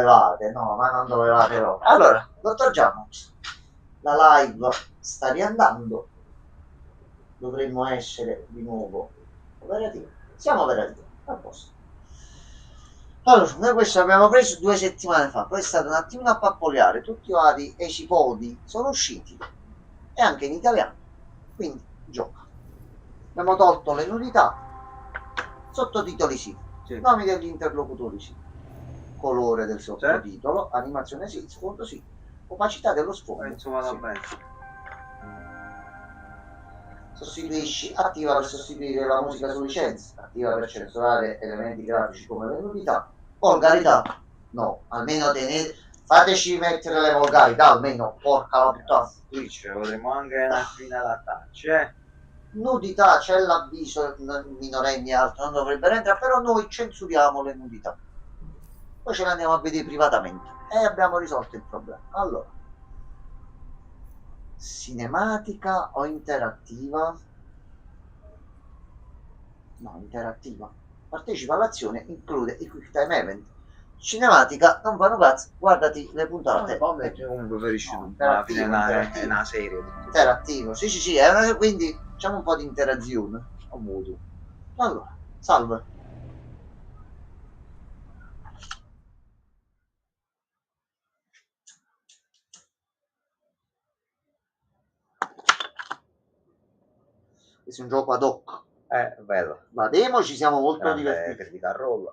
dovevate, no, ma non dovevate no. Allora, dottor Giammos, la live sta riandando, dovremmo essere di nuovo operativi. Siamo operativi, a posto. Allora, noi questo l'abbiamo preso 2 settimane fa, poi è stato un attimino a pappogliare, tutti i vari esipodi sono usciti, e anche in italiano, quindi gioca. Abbiamo tolto le nudità, sottotitoli sì, nomi degli interlocutori sì, colore del sottotitolo, animazione sì, sfondo sì, opacità dello sfondo insomma va sì. bene. Sostituisci, attiva per sostituire la musica su licenza, attiva per censurare elementi grafici come le nudità, volgarità no, almeno tenete, fateci mettere le volgarità, almeno porca la puttana. Qui ce potremmo anche un attimino adattare, Nudità, c'è l'avviso minorenni e altro, non dovrebbero entrare, però noi censuriamo le nudità. Poi ce le andiamo a vedere privatamente e abbiamo risolto il problema. Allora, cinematica o interattiva? No, interattiva. Partecipa all'azione, include i quick time event. Cinematica, non fanno cazzo, guardati le puntate. Comunque ferisci No, tutto, alla fine è una serie. Interattivo, sì, quindi facciamo un po' di interazione. Ho avuto. Allora, salve. Questo è un gioco ad hoc. Bello. La demo ci siamo molto divertiti. Critical Role.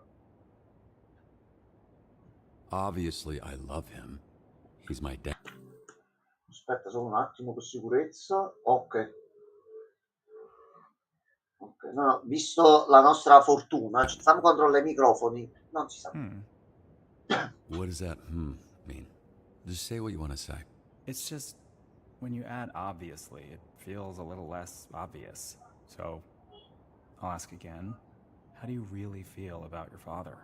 Obviously, I love him. He's my dad. Aspetta solo un attimo per sicurezza. Ok. No, visto la nostra fortuna, ci stiamo controllando i microfoni. Non si sa. What does that mean? Just say what you want to say. It's just, when you add obviously, it feels a little less obvious. So, I'll ask again. How do you really feel about your father?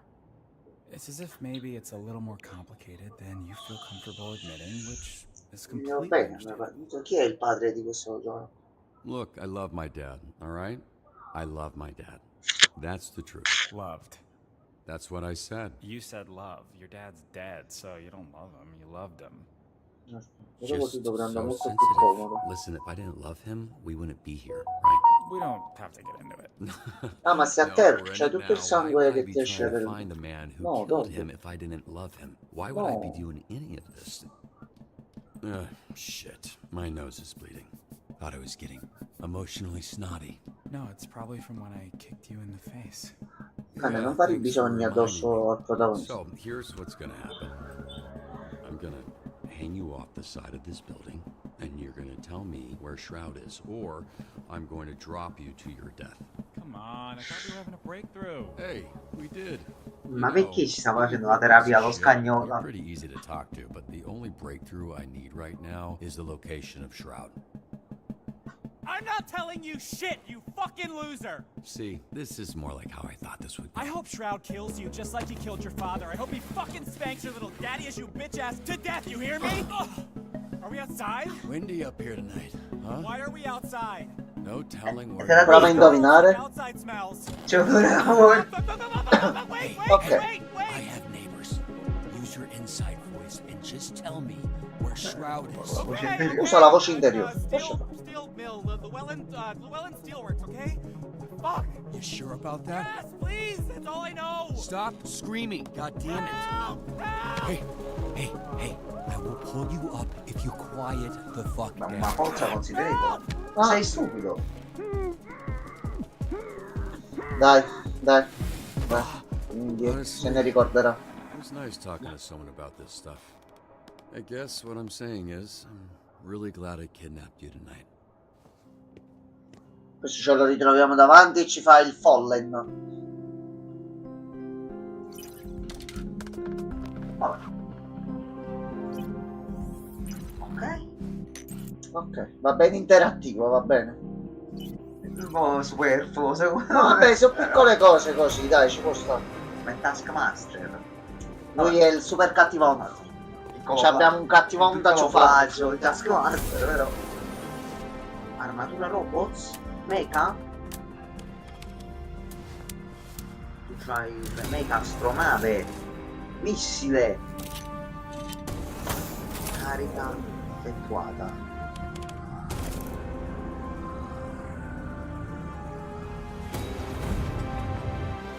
It's as if maybe it's a little more complicated than you feel comfortable admitting, which is completely understandable. Chi è il padre di questo gioco? Look, I love my dad, all right? I love my dad. That's the truth. Loved. That's what I said. You said love. Your dad's dead, so you don't love him, you loved him. Just so sensitive. Listen, if I didn't love him, we wouldn't be here, right? We don't have to get into it. Ah, ma se a te c'è tutto il sangue che ti esce per... Find the man who killed him if I didn't love him. Why would I be doing any of this? Shit. My nose is bleeding. Thought I was getting emotionally snotty. No, it's probably from when I kicked you in the face. Non fare i bisogni addosso al protagonista. So, here's what's gonna happen. I'm gonna hang you off the side of this building, and you're gonna tell me where Shroud is, or I'm going to drop you to your death. Come on, I thought we were having a breakthrough. Hey, we did. Ma perché ci sta facendo la terapia allo scagnola? You're pretty easy to talk to, but the only breakthrough I need right now is the location of Shroud. I'm not telling you shit, you fucking loser! See, this is more like how I thought this would be. I hope Shroud kills you just like he killed your father. I hope he fucking spanks your little daddy as you bitch ass to death, you hear me? Are we outside? Windy up here tonight, huh? Why are we outside? No telling where. Prova a indovinare. Outside smells. Cioè, volevamo... Wait, Okay. I have neighbors. Use your inside voice and just tell me where Shroud is. Usa la voce interiore. Steel mill, Llewellyn Steelworks, okay? Fuck! You sure about that? Yes, please! That's all I know! Stop screaming, god damn it. Help! Help! Hey, I will pull you up if you quiet the fuck Ma down. forza considerevole. Sei stupido. Dai. Quindi se ne ricorderà. It was nice talking to someone about this stuff. I guess what I'm saying is, I'm really glad I kidnapped you tonight. Questo ce lo ritroviamo davanti e ci fa il Fallen. Vabbè. Ok, va bene interattivo, va bene. Un po' superfluo, secondo me. No, vabbè, sono piccole cose così, dai, ci può stare. Ma è Taskmaster. Lui è il super cattivone. Abbiamo un cattivone da ciofaccio, il Taskmaster, però. Armatura robots? Mecha? Tu c'hai mecha, astronave, missile. Carica effettuata.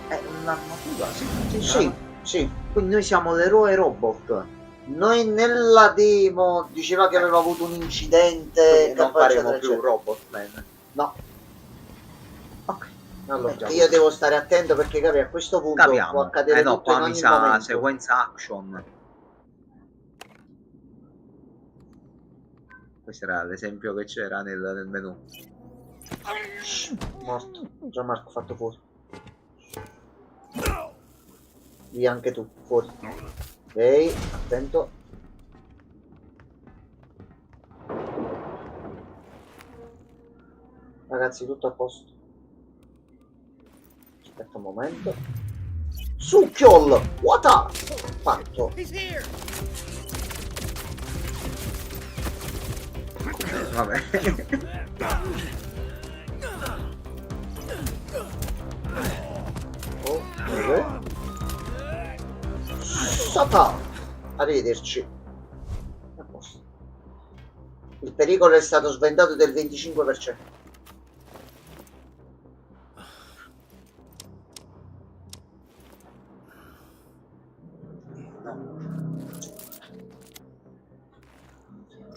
È un'armatura, sì. Sì, sì. Quindi noi siamo l'eroe robot. Noi nella demo diceva che aveva avuto un incidente. Quindi non che poi faremo eccetera, più eccetera. robot man. No, Ok. allora, Già. io devo stare attento perché capi, a questo punto può Capiamo. accadere No, tutto in qua mi ogni sa momento. sequenza action. Questo era l'esempio che c'era nel menu. Morto. Gianmarco fatto fuori. Via anche tu, fuori. Ok, attento. Ragazzi, tutto a posto. Aspetta un momento. Succhiol! What up? Fatto. Vabbè. Oh, ok. Sata! Arrivederci. A posto. Il pericolo è stato sventato del 25%.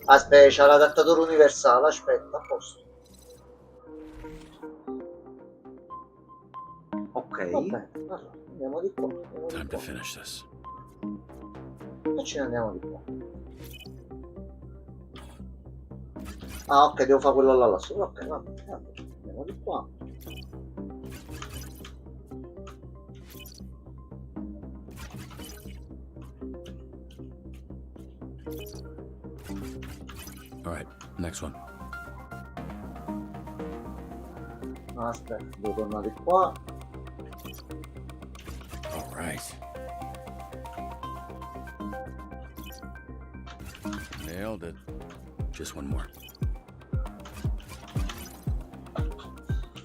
Aspetta, c'ha l'adattatore universale, aspetta, a posto. Ok. Vabbè, allora, andiamo di qua, andiamo Time di to qua. finish this. E ce ne andiamo di qua. Ah, ok, devo fare quello là lassù. Ok, vabbè, andiamo di qua. All right, next one. Aspetta, devo tornare di qua. All right. Nailed it. Just one more.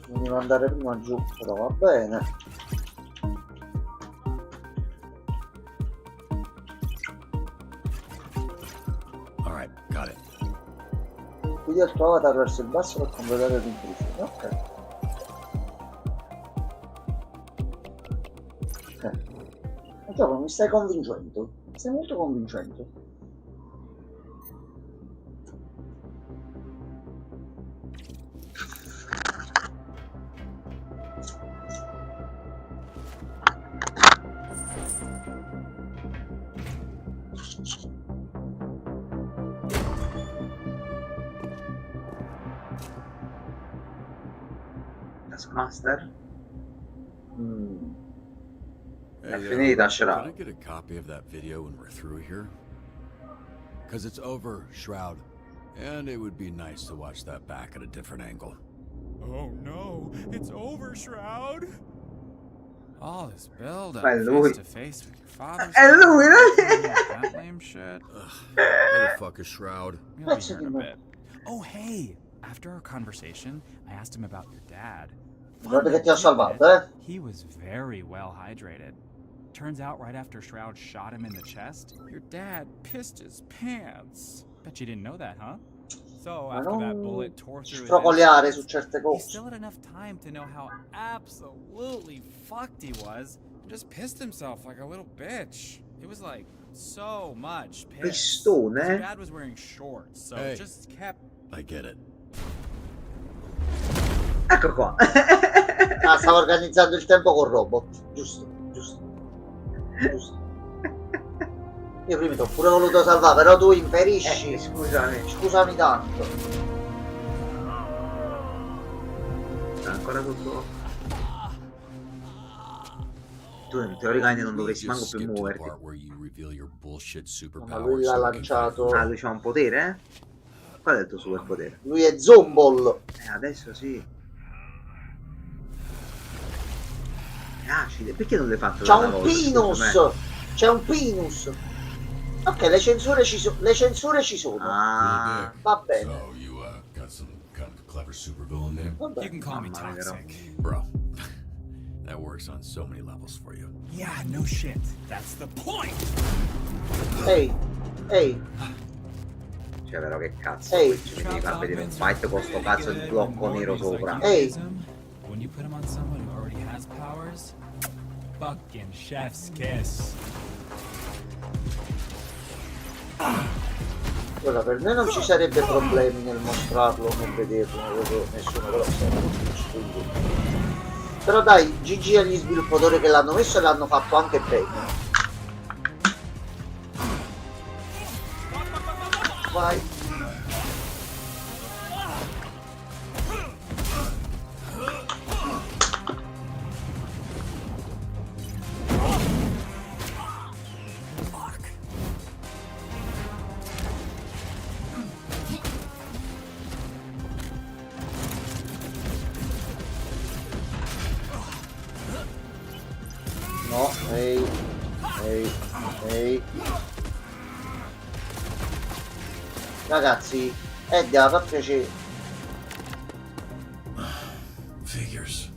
Mi devo andare prima giù, però va bene. All right, got it. Guida il tuo avatar verso il basso per completare l'intrusione. Ok. Ok. E dopo mi stai convincendo. Sei molto convincente. Taskmaster. Hey, È finita, can Shroud. I get a copy of that video when we're through here? Because it's over, Shroud. And it would be nice to watch that back at a different angle. Oh no, it's over, Shroud. All this build up Beh, lui. face to face with your father. È lui, That lame shit. Who the fuck is Shroud? We'll be Pezzo here in di a me. bit. Oh hey, after our conversation, I asked him about your dad. Guarda che ti ho salvato, eh? He was very well hydrated. Turns out right after Shroud shot him in the chest, your dad pissed his pants. Bet you didn't know that, huh? So Ma after that non bullet tore through his sfrocoliare su insides, certe he cose. still had enough time to know how absolutely fucked he was and just pissed himself like a little bitch. It was like so much piss. Pistone, His eh? dad was wearing shorts, so Hey. it just kept. I get it. Ecco qua. Ah, stavo organizzando il tempo col robot. Giusto, giusto. Giusto. Io prima ti ho pure voluto salvare, però tu imperisci. Scusami. Scusami tanto. Ancora tutto. Tu teoricamente non dovresti manco Just più skip to the muoverti. part where you reveal your bullshit Ma superpowers lui l'ha so we can lanciato. fight. Ah, lui c'ha un potere, eh? Qual è il tuo superpotere? Lui è Zomball. Adesso sì. È acide. Perché non l'hai fatto C'ha da una un volta, Pinus. scusami? C'è un Pinus. Ok, le censure ci sono. Le censure ci sono. Ah, Va bene. So you got some kind of clever supervillain name? Va You bene. can call me Mamma mia, toxic. Bro, that works on so many levels for you. Yeah, no shit. That's the point. Ehi, ehi. Cioè, però che cazzo, Ehi. ci devi far vedere un fight con sto cazzo di blocco nero sopra. Ehi. When you put him on someone who already has powers, fucking chef's kiss. Ora, per me non ci sarebbe problemi nel mostrarlo, nel vederlo, non vedo nessuno, però siamo tutti stupidi. Però dai, GG agli sviluppatori che l'hanno messo e l'hanno fatto anche bene. Vai. No, ehi. Ragazzi, Eddie, fa piacere. Figures.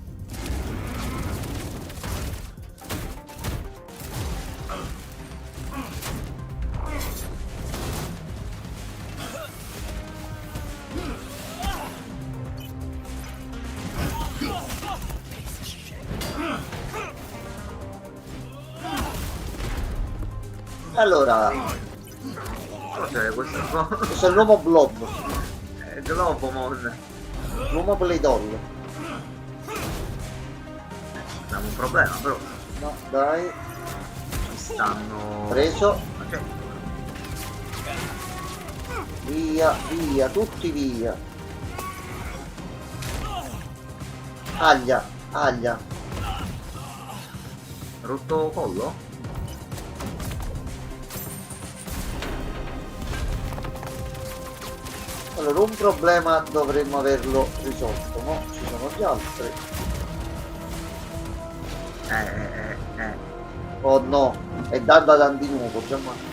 Allora, Cos'è questo? questo è l'uomo blob, Globomon. l'uomo playdoll. Abbiamo un problema, però. No, dai, Ci stanno. preso. Ok. Via, tutti via. Aglia. Rotto collo? Allora, un problema dovremmo averlo risolto, no? Ci sono gli altri. Oh no, è Dandadan di nuovo, Gianmarco.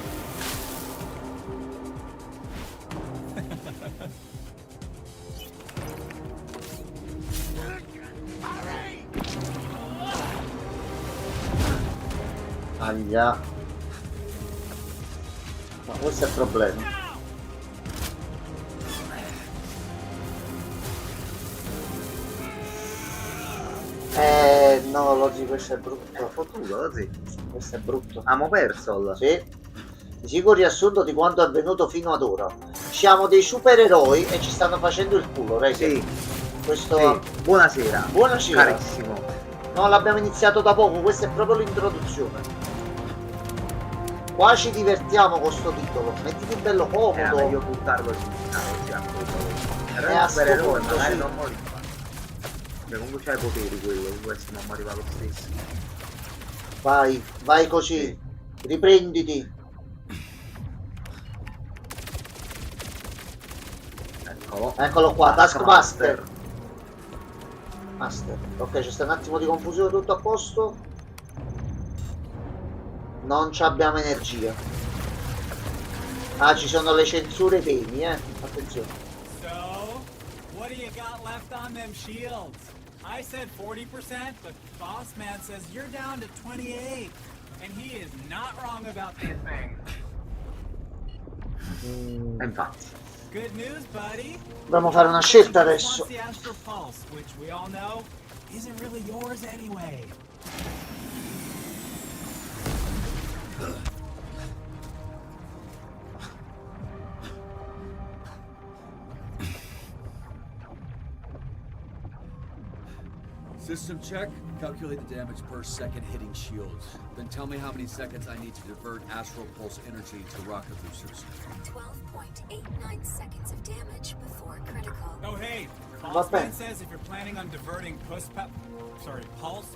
Aglia. Ma questo è il problema. No, Lozzi, questo è brutto. Fottuto, sì. Questo è brutto. Abbiamo perso. Sì. Di sicuro riassunto di quanto è avvenuto fino ad ora. Siamo dei supereroi e ci stanno facendo il culo, Rezi. Sì, Questo... sì. Buonasera. Buonasera. Carissimo. No, l'abbiamo iniziato da poco, questa è proprio l'introduzione. Qua ci divertiamo con sto titolo. Mettiti bello Era meglio comodo. buttarlo in città. È Era a un supereroe, sto punto, magari sì. non moriva. Cioè, comunque c'hai i poteri quello, comunque non moriva lo stesso. Vai così. Riprenditi. Eccolo qua, Taskmaster. Master. Ok, c'è sta un attimo di confusione, tutto a posto. Non ci abbiamo energia. Ah, ci sono le censure temi, attenzione. So, what do you got left on them shields? I said 40%, but Boss Man says you're down to 28. And he is not wrong about this thing. E infatti. Good news, buddy. Dobbiamo fare una scelta adesso. The Astral Pulse, which we all know isn't really yours anyway. System check. Calculate the damage per second hitting shields. Then tell me how many seconds I need to divert astral pulse energy to rocket boosters. 12.89 seconds of damage before critical. Oh, hey, Va Boss bene. Man says if you're planning on diverting pulse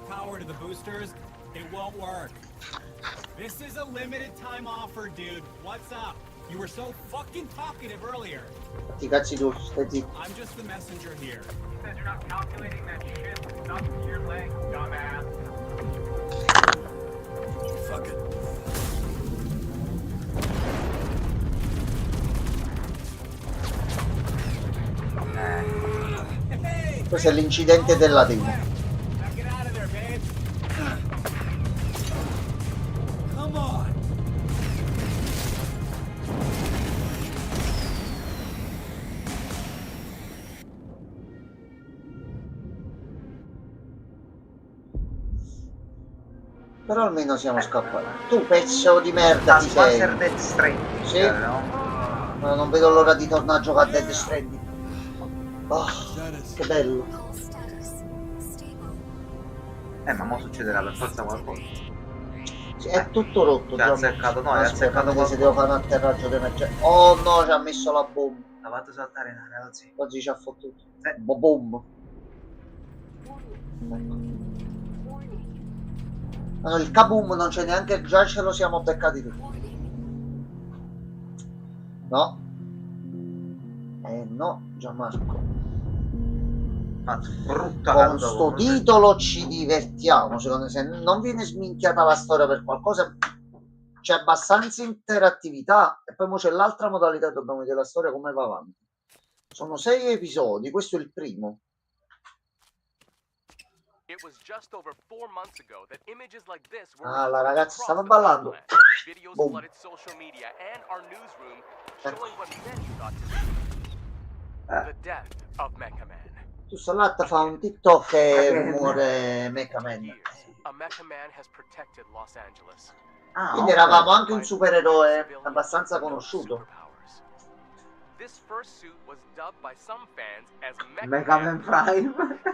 power to the boosters, it won't work. This is a limited time offer, dude. What's up? You were so fucking talkative earlier. Ti cazzi tu, stai zitto. I'm just the messenger here. He says you're not calculating that shit stuck to your leg, dumbass. Fuck it. Hey, Questo è l'incidente della demo. now get out of there, babe. Come on. Però almeno siamo scappati. Tu pezzo di merda Da ti sei. Spencer Death Stranding, Sì. no? Ma non vedo l'ora di tornare a giocare a Dead Stranding. Oh, che bello. Pulse status stable. Ma mo succederà per forza qualcosa. Sì, è tutto rotto. Ci ha Giorgio. azzeccato, no, hai Aspetta, azzeccato vedete se devo fare un atterraggio d'emergenza. Oh no, ci ha messo la bomba. L'ha fatto saltare in aria, così. Oggi ci ha fottuto. Sì. Boom. Ma no, il kaboom non c'è neanche, già ce lo siamo beccati tutti. No. No, Gianmarco. Fatto brutta Con caduta, sto comunque. titolo ci divertiamo, secondo me. Se non viene sminchiata la storia per qualcosa, c'è abbastanza interattività e poi mo c'è l'altra modalità, dobbiamo vedere la storia come va avanti. Sono 6 episodi, questo è il primo. It was just over 4 months ago that images like this were Ah, la reported ragazza across stava the ballando. Southland. Videos Boom. flooded social media and our newsroom Ecco. showing what many thought to be the death of Mecha Man. Tu Salatta fa un TikTok e Again. muore Mecha For Man. years, a Mecha Man has protected Los Angeles. Ah, Quindi ok. eravamo anche un By supereroe civilians abbastanza with no conosciuto. superpowers. This first suit was dubbed by some fans as Mega Man Prime.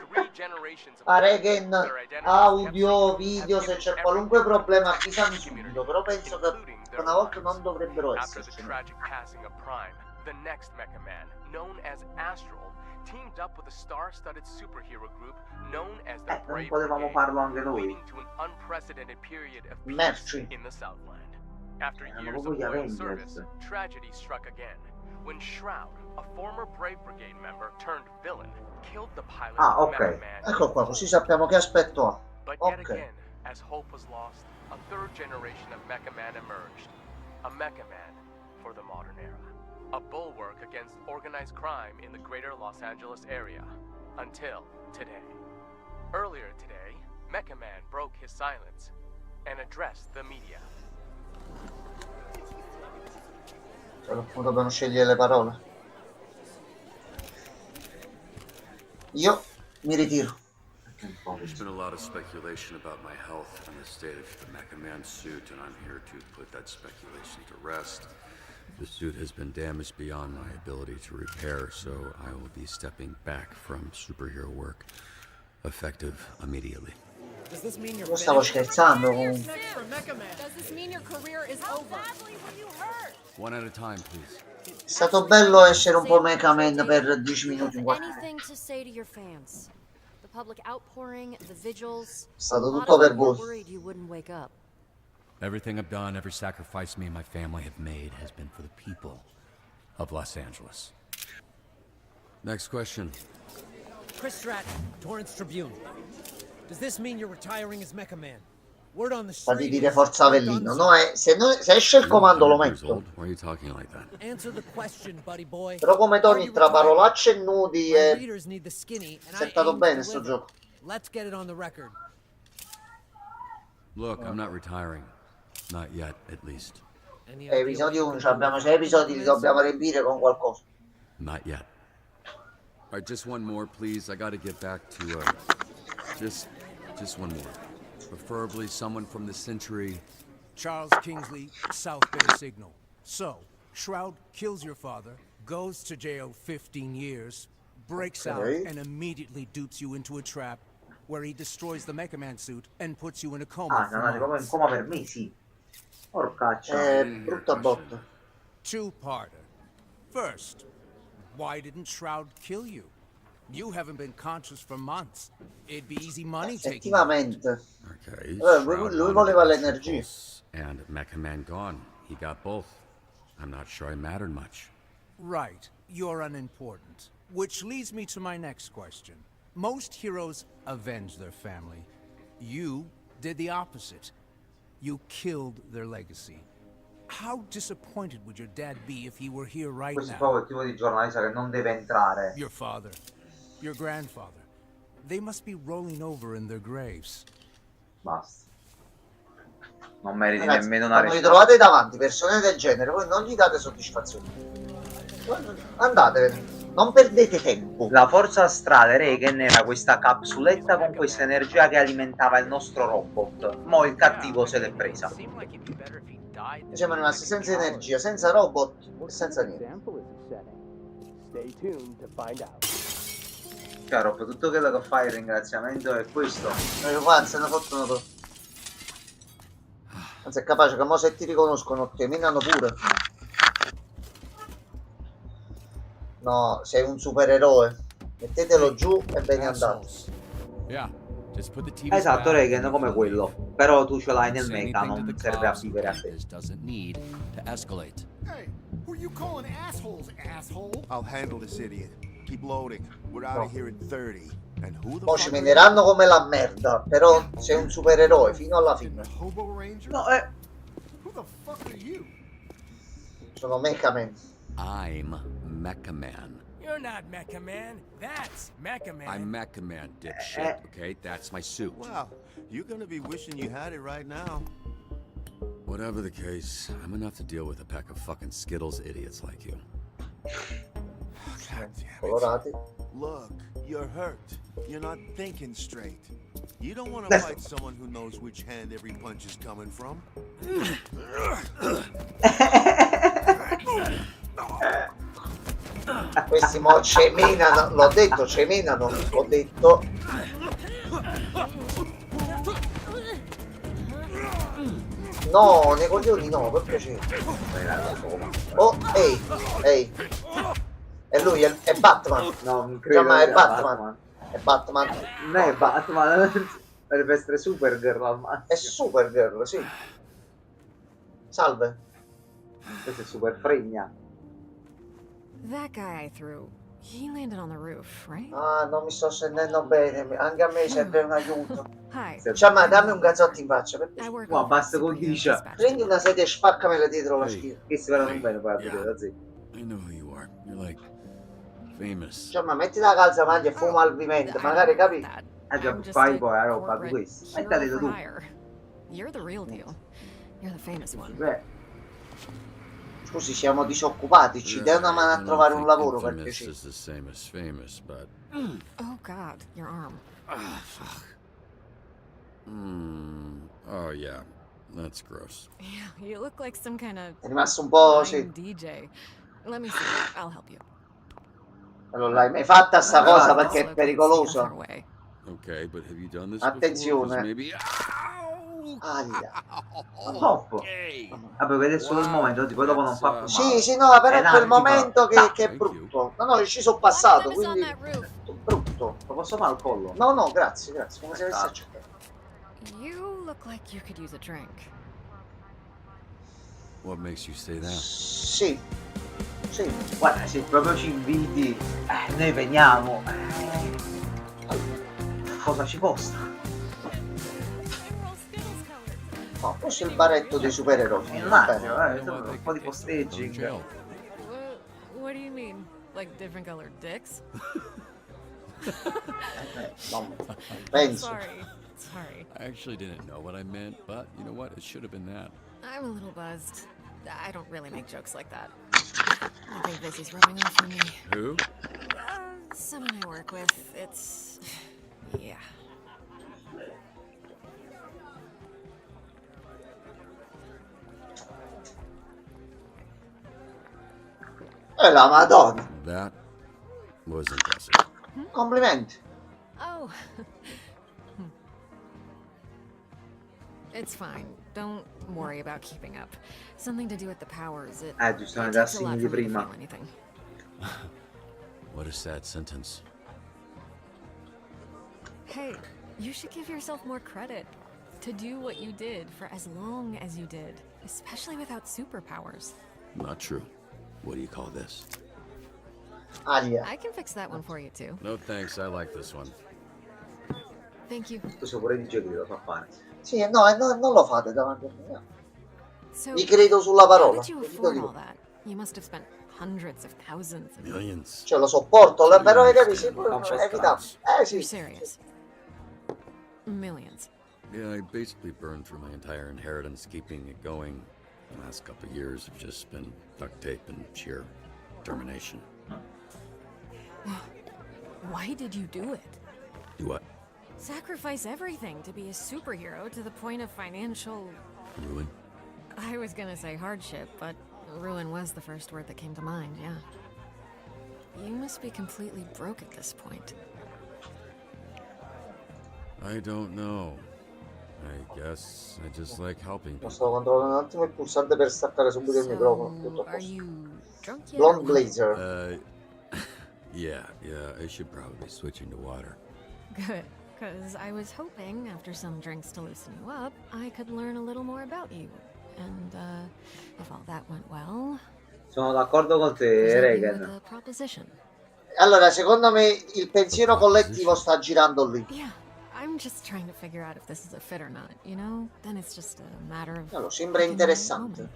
3 generations of Pare Mecha che Man, in their identities audio, kept secret, video, have se given c'è qualunque every problema victim avvisami to the subito, però penso che including their una volta wives. non dovrebbero After the esserci. tragic passing of Prime, the next Mecha Man, known as Astral, teamed up with a star-studded superhero group known as the Non Brave potevamo Brigade, farlo anche noi. leading to an unprecedented period of peace Merci. in the Southland. After Erano years proprio of gli loyal Avengers. service, tragedy struck again when Shroud, a former Brave Brigade member turned villain, killed the pilot Ah, of ok. Mecha Man. Ecco qua, così sappiamo che aspetto ha. But yet Ok. again, as hope was lost, a third generation of Mecha Man emerged. A Mecha Man for the modern era. A bulwark against organized crime in the greater Los Angeles area. Until today. Earlier today, Mecha Man broke his silence and addressed the media. Dobbiamo scegliere le parole. Io mi ritiro. There's been a lot of speculation about my health and the state of the Mecha Man suit, and I'm here to put that speculation to rest. The suit has been damaged beyond my ability to repair, so I will be stepping back from superhero work, effective immediately. Does this mean you're Io stavo scherzando Who's comunque. next for Mecha Man? Does this mean your career is over? One at a time, please. È stato bello essere un po' Mecha Man per 10 minuti in qua. Anything to say to your fans? The public outpouring, the vigils. È stato A lot tutto of per them were voi. worried you wouldn't wake up. Everything I've done, every sacrifice me and my family have made has been for the people of Los Angeles. Next question. Chris Stratton, Torrance Tribune. Does this mean you're retiring as Mecha Man? Word on the Fatti street. dire is Forza you're Avellino. done No, se esce il comando lo 100 years metto. old? Why are you talking like that? so. Answer the question, buddy boy. Però come Are Tony you tra retiring? parolacce e nudi My è readers need the skinny, and I settato aim to bene sto deliver. gioco. Let's get it on the record. Look, I'm not retiring. Not yet, at least. Any idea what Episodio you 1, can do abbiamo with 6 episodi, li compliments? dobbiamo riempire con qualcosa. Not yet. All right, just one more, please. I got to get back to just one more. Preferably someone from the Century. Charles Kingsley, South Bay Signal. So, Shroud kills your father, goes to jail 15 years, breaks out, Okay. and immediately dupes you into a trap where he destroys the Mecha Man suit and puts you in a Ah, coma siamo for andati proprio in months. coma per mesi. Porcaccia. Brutta botta. Two-parter. First, why didn't Shroud kill you? You haven't been conscious for months. It'd be easy money taking you out. Effettivamente. Okay. Lui Shroud voleva wanted l'energia. Pulse and Mecha Man gone. He got both. I'm not sure I mattered much. Right. You're unimportant. Which leads me to my next question. Most heroes avenge their family. You did the opposite. You killed their legacy. How disappointed would your dad be if he were here right Questo è now? proprio il tipo di giornalista che non deve entrare. Your father, your grandfather. They must be rolling over in their graves. Basta. Non meriti Ragazzi, nemmeno una quando vi risposta. trovate davanti persone del genere, voi non gli date soddisfazione. Andate, non perdete tempo. La forza astrale Regen era questa capsuletta con questa energia che alimentava il nostro robot. Mo' il cattivo se l'è presa. Siamo rimasti senza energia, senza robot e senza niente. Cioè, Rob, tutto quello che fai, il ringraziamento è questo. Anzi, hanno fatto una... Anzi, è capace che mo se ti riconoscono ti minano pure. No, sei un supereroe. Mettetelo giù e ve ne andate. Esatto, Regen, come quello. Però tu ce l'hai nel mecha, non serve a vivere a te. Hey, who you calling assholes, asshole? I'll handle this idiot. Keep loading. We're out of here in 30. And who the Poi ci mineranno come la merda, però sei un supereroe fino alla fine. Hobo Ranger? No, Who the fuck are you? Sono Mecha Man. I'm Mecha Man. You're not Mecha Man. That's Mecha Man. I'm Mecha Man, dipshit. Okay, that's my suit. Wow, you're gonna be wishing you had it right now. Whatever the case, I'm enough to deal with a pack of fucking Skittles idiots like you. God damn Colorati. Look, you're hurt. You're not thinking straight. You don't want to fight someone who knows which hand every punch is coming from. Questi mo cemenano, l'ho detto, cemenano, l'ho detto. No, nei coglioni no, per piacere. Oh, ehi, ehi. È lui, è Batman. No, non credo. Insomma, è Batman. È Batman. Non è Batman, deve essere Supergirl al massimo. È Supergirl, sì. Salve. Questo è Super Fregna. That guy I threw, he landed on the roof, right? Ah, non mi sto sentendo bene. Anche a me serve un aiuto. Hi. Ciao, dammi un cazzotto in faccia. Per I work Qua on basta con superhero dice. dispatch. Prendi una sedia e spaccamela dietro la Ehi. schiena. Che si vedono bene poi a vedere, zio. I know who you are. You're like famous. Cioè, ma metti la calzamaglia e fuma al vimento, I magari don't capi? want that. Già, I'm just fai a poi la roba di corporate questo. hero Mettete for tu. hire. You're the real deal. You're the famous one. Beh, Scusi, siamo disoccupati, ci dai una mano a trovare un lavoro per Infamous piacere. is the same as famous, but Oh God, your arm. fuck. Oh yeah, that's gross. Yeah, you look like some kind of È rimasto un po', sì. DJ. Let me see. I'll help you. Non l'hai mai fatta sta cosa perché è Slow pericolosa. our way. Okay, but have you done this Attenzione. before? 'Cause maybe. Aia. troppo. Vabbè, vede solo il momento, poi dopo non fa più male. Sì, sì, no, però È è quel un attimo. momento che è Thank brutto. No, no, ci sono passato, One of them is on quindi that roof. brutto. Lo posso fare al collo? No, no, grazie, grazie, come se avessi accettato. You look like you could use a drink. What makes you say that? Sì. Sì. Guarda, se proprio ci inviti, noi veniamo. Cosa ci costa? No, questo è il baretto dei supereroi. Un Va attimo, bene. un po' di posteggi. What do you mean? Like different colored dicks? No, penso. Sorry. I actually didn't know what I meant, but you know what? It should have been that. I'm a little buzzed. I don't really make jokes like that. I think this is rubbing off on me. Who? Someone I work with. It's... yeah. La Madonna. That was impressive. Complimenti. Oh. It's fine. Don't worry about keeping up. Something to do with the powers. It Giustamente takes a lot assimi di for me to prima. feel anything. What a sad sentence. Hey, you should give yourself more credit to do what you did for as long as you did, especially without superpowers. Not true. What do you call this? Aia. I can fix that one for you too. No thanks, I like this one. Thank you. Questo pure dice che lo fa fare. Sì, no, non lo fate davanti a me. So, Vi credo sulla how parola. did you vi dico afford io. all that? You must have spent hundreds of thousands. Millions. Cioè, lo sopporto, So però you hai capito? understand Sì, what evitavo. costs. You're Sì. serious. Millions. Yeah, I basically burned through my entire inheritance keeping it going. The last couple of years have just been duct tape and sheer determination. Why did you do it? Do what? Sacrifice everything to be a superhero to the point of financial... Ruin? I was gonna say hardship, but ruin was the first word that came to mind, yeah. You must be completely broke at this point. I don't know. I guess I just like helping people. Sto controllando un attimo il pulsante per staccare subito il microfono. Tutto a Are posto. you drunk yet? Blonde Blazer. Yeah, I should probably be switching to water. Good, because I was hoping, after some drinks to loosen you up, I could learn a little more about you. And, if all that went well... Sono d'accordo con te, present you Regan. with a proposition. Allora, secondo me il pensiero collettivo sta girando lì. Yeah, I'm just trying to figure out if this is a fit or not, you know? Then it's just a matter of... Allora, sembra interessante.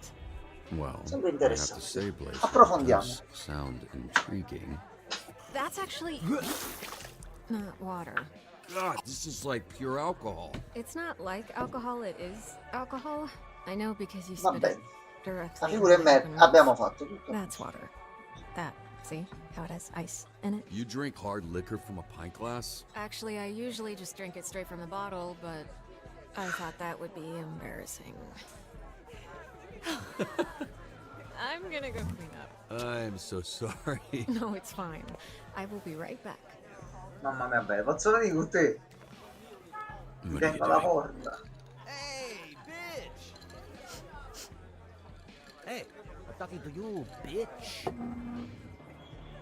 Well, Sembra I have to interessante. say, Blaze, Approfondiamo. does sound intriguing. That's actually... not water. God, this is like pure alcohol. It's not like alcohol, it is alcohol. I know because you Va spit bene. it directly. La figura e on me the abbiamo fatto tutto. That's water. That, see? How it has ice in it? You drink hard liquor from a pint glass? Actually, I usually just drink it straight from the bottle, but I thought that would be embarrassing. I'm gonna go clean up. I'm so sorry. No, it's fine. I will be right back. Mamma mia, bene, posso venire con te? What are you Dentro la doing? porta. Hey, bitch! Hey, I'm talking to you, bitch.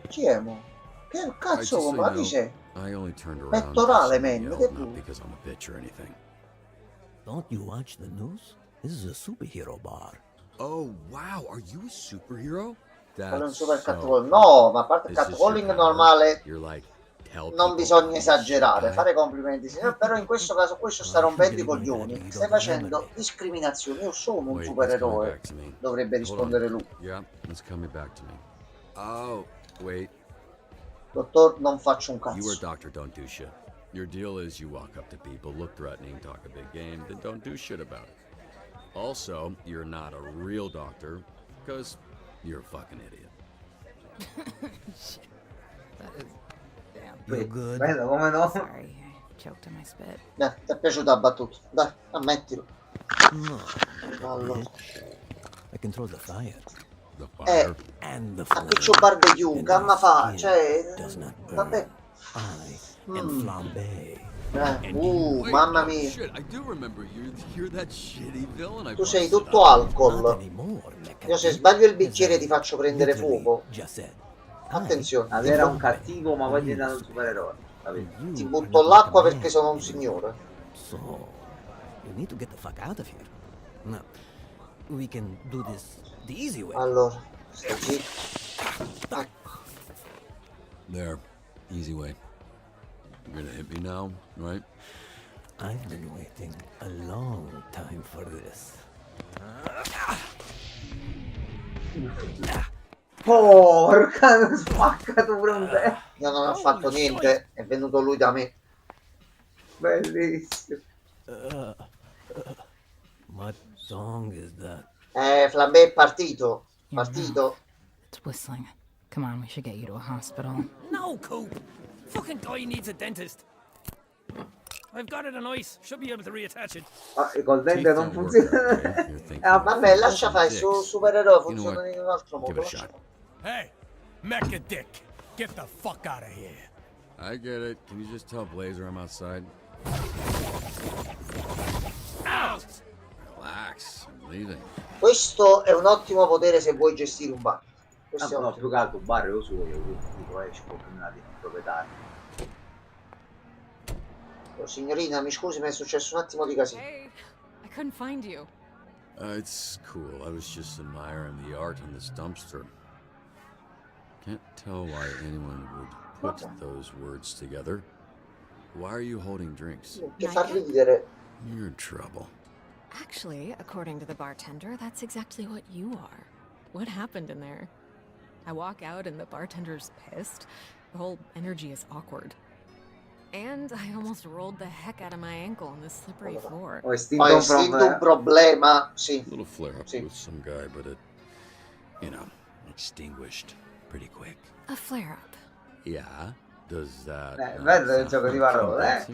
Chi è mo? Che I cazzo just so ma you dice? know, I only turned around Pettorale, to man, yell, che not tu? because I'm a bitch or anything. Don't you watch the news? This is a superhero bar. Oh, wow, are you a superhero? Quello è un That's super so catcalling. No, ma a parte il Is this your catcalling power? normale You're like, tell non people bisogna I'm a esagerare, shit fare guy? complimenti, signor, però in questo caso questo sta rompendo i coglioni, stai facendo discriminazione, io sono un Wait, it's coming supereroe, back to me. dovrebbe Hold on. rispondere lui. Yeah, it's coming back to me. Oh, wait. Dottor, non faccio un You are cazzo. Doctor Don't Do Shit. Your deal is you walk up to people, look threatening, talk a big game, then don't do shit about it. Also, you're not a real doctor, because you're a fucking idiot. That is damn. You good? Bello, come no? Sorry, I choked on my spit. Ti è piaciuta la battuta? Dai, ammettilo. No, Allora. bitch. I control the fire. The Eh, fire. And the a flame. piccio barbecue, And gamma my fa, skin cioè, does not burn. vabbè. I am flambe. Wait, mamma oh, mia. shit, I do remember you. You're that shitty villain I Tu sei busted tutto up. alcol. Not anymore, Io se Mecca. sbaglio il bicchiere ti faccio prendere Literally fuoco. just said, Attenzione, Allora era un cattivo, ma poi diventa un supereroe. Capito? you ti are butto not l'acqua the perché man sono un anymore. signore. So, you need to get the fuck out of here. Now, we can do this the easy way. Allora, stai zitto. There. Easy way. You're gonna hit me now, right? I've been waiting a long time for this. Porca spaccatura un te. Io non ho fatto niente, è venuto lui da me. Bellissimo. What song is that? Flambé è partito. Partito. It's whistling. Come on, we should get you to a hospital. No, Coop! Fucking guy needs a dentist. I've got it on ice. Should be able to reattach it. Ah, e col dente non funziona. Vabbè, lascia fare, su supereroe You know funziona what? in un altro Give modo. it a lascia shot. Hey, Mecha Dick, get the fuck out of here. I get it. Can you just tell Blazer I'm outside? Ow! Relax. I'm leaving. Questo è un ottimo potere se vuoi gestire un bar. Questo è No, ottimo. più che altro il bar è lo suo, quindi dico, esci con una proprietaria. Oh, signorina, mi scusi, mi è successo un attimo di casino. Hey, I couldn't find you. It's cool. I was just admiring the art on this dumpster. Can't tell why anyone would put those words together. Why are you holding drinks? Che fa ridere. You're in trouble. Actually, according to the bartender, that's exactly what you are. What happened in there? I walk out and the bartender's pissed. The whole energy is awkward. And I almost rolled the heck out of my ankle on this slippery floor. Ho Ho estinto un estinto un problema. problema, sì. A little flare up Sì. with some guy, but it, you know, extinguished. pretty quick. A flare-up. Yeah? Does that... bello il gioco di parole,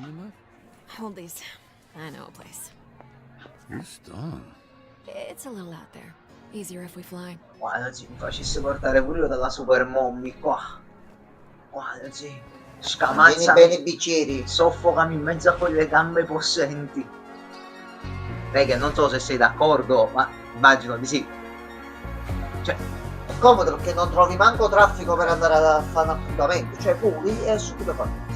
Hold these. I know a place. You're strong. It's a little out there. Easier if we fly. Guarda, mi facessi portare pure io dalla super mommy qua. Guarda, Vieni scamazzami, bene i bicchieri. soffocami in mezzo a quelle gambe possenti. Raga, non so se sei d'accordo, ma immagino di sì. Cioè, È comodo perché non trovi manco traffico per andare a fare un appuntamento. Cioè, voli e subito fatto.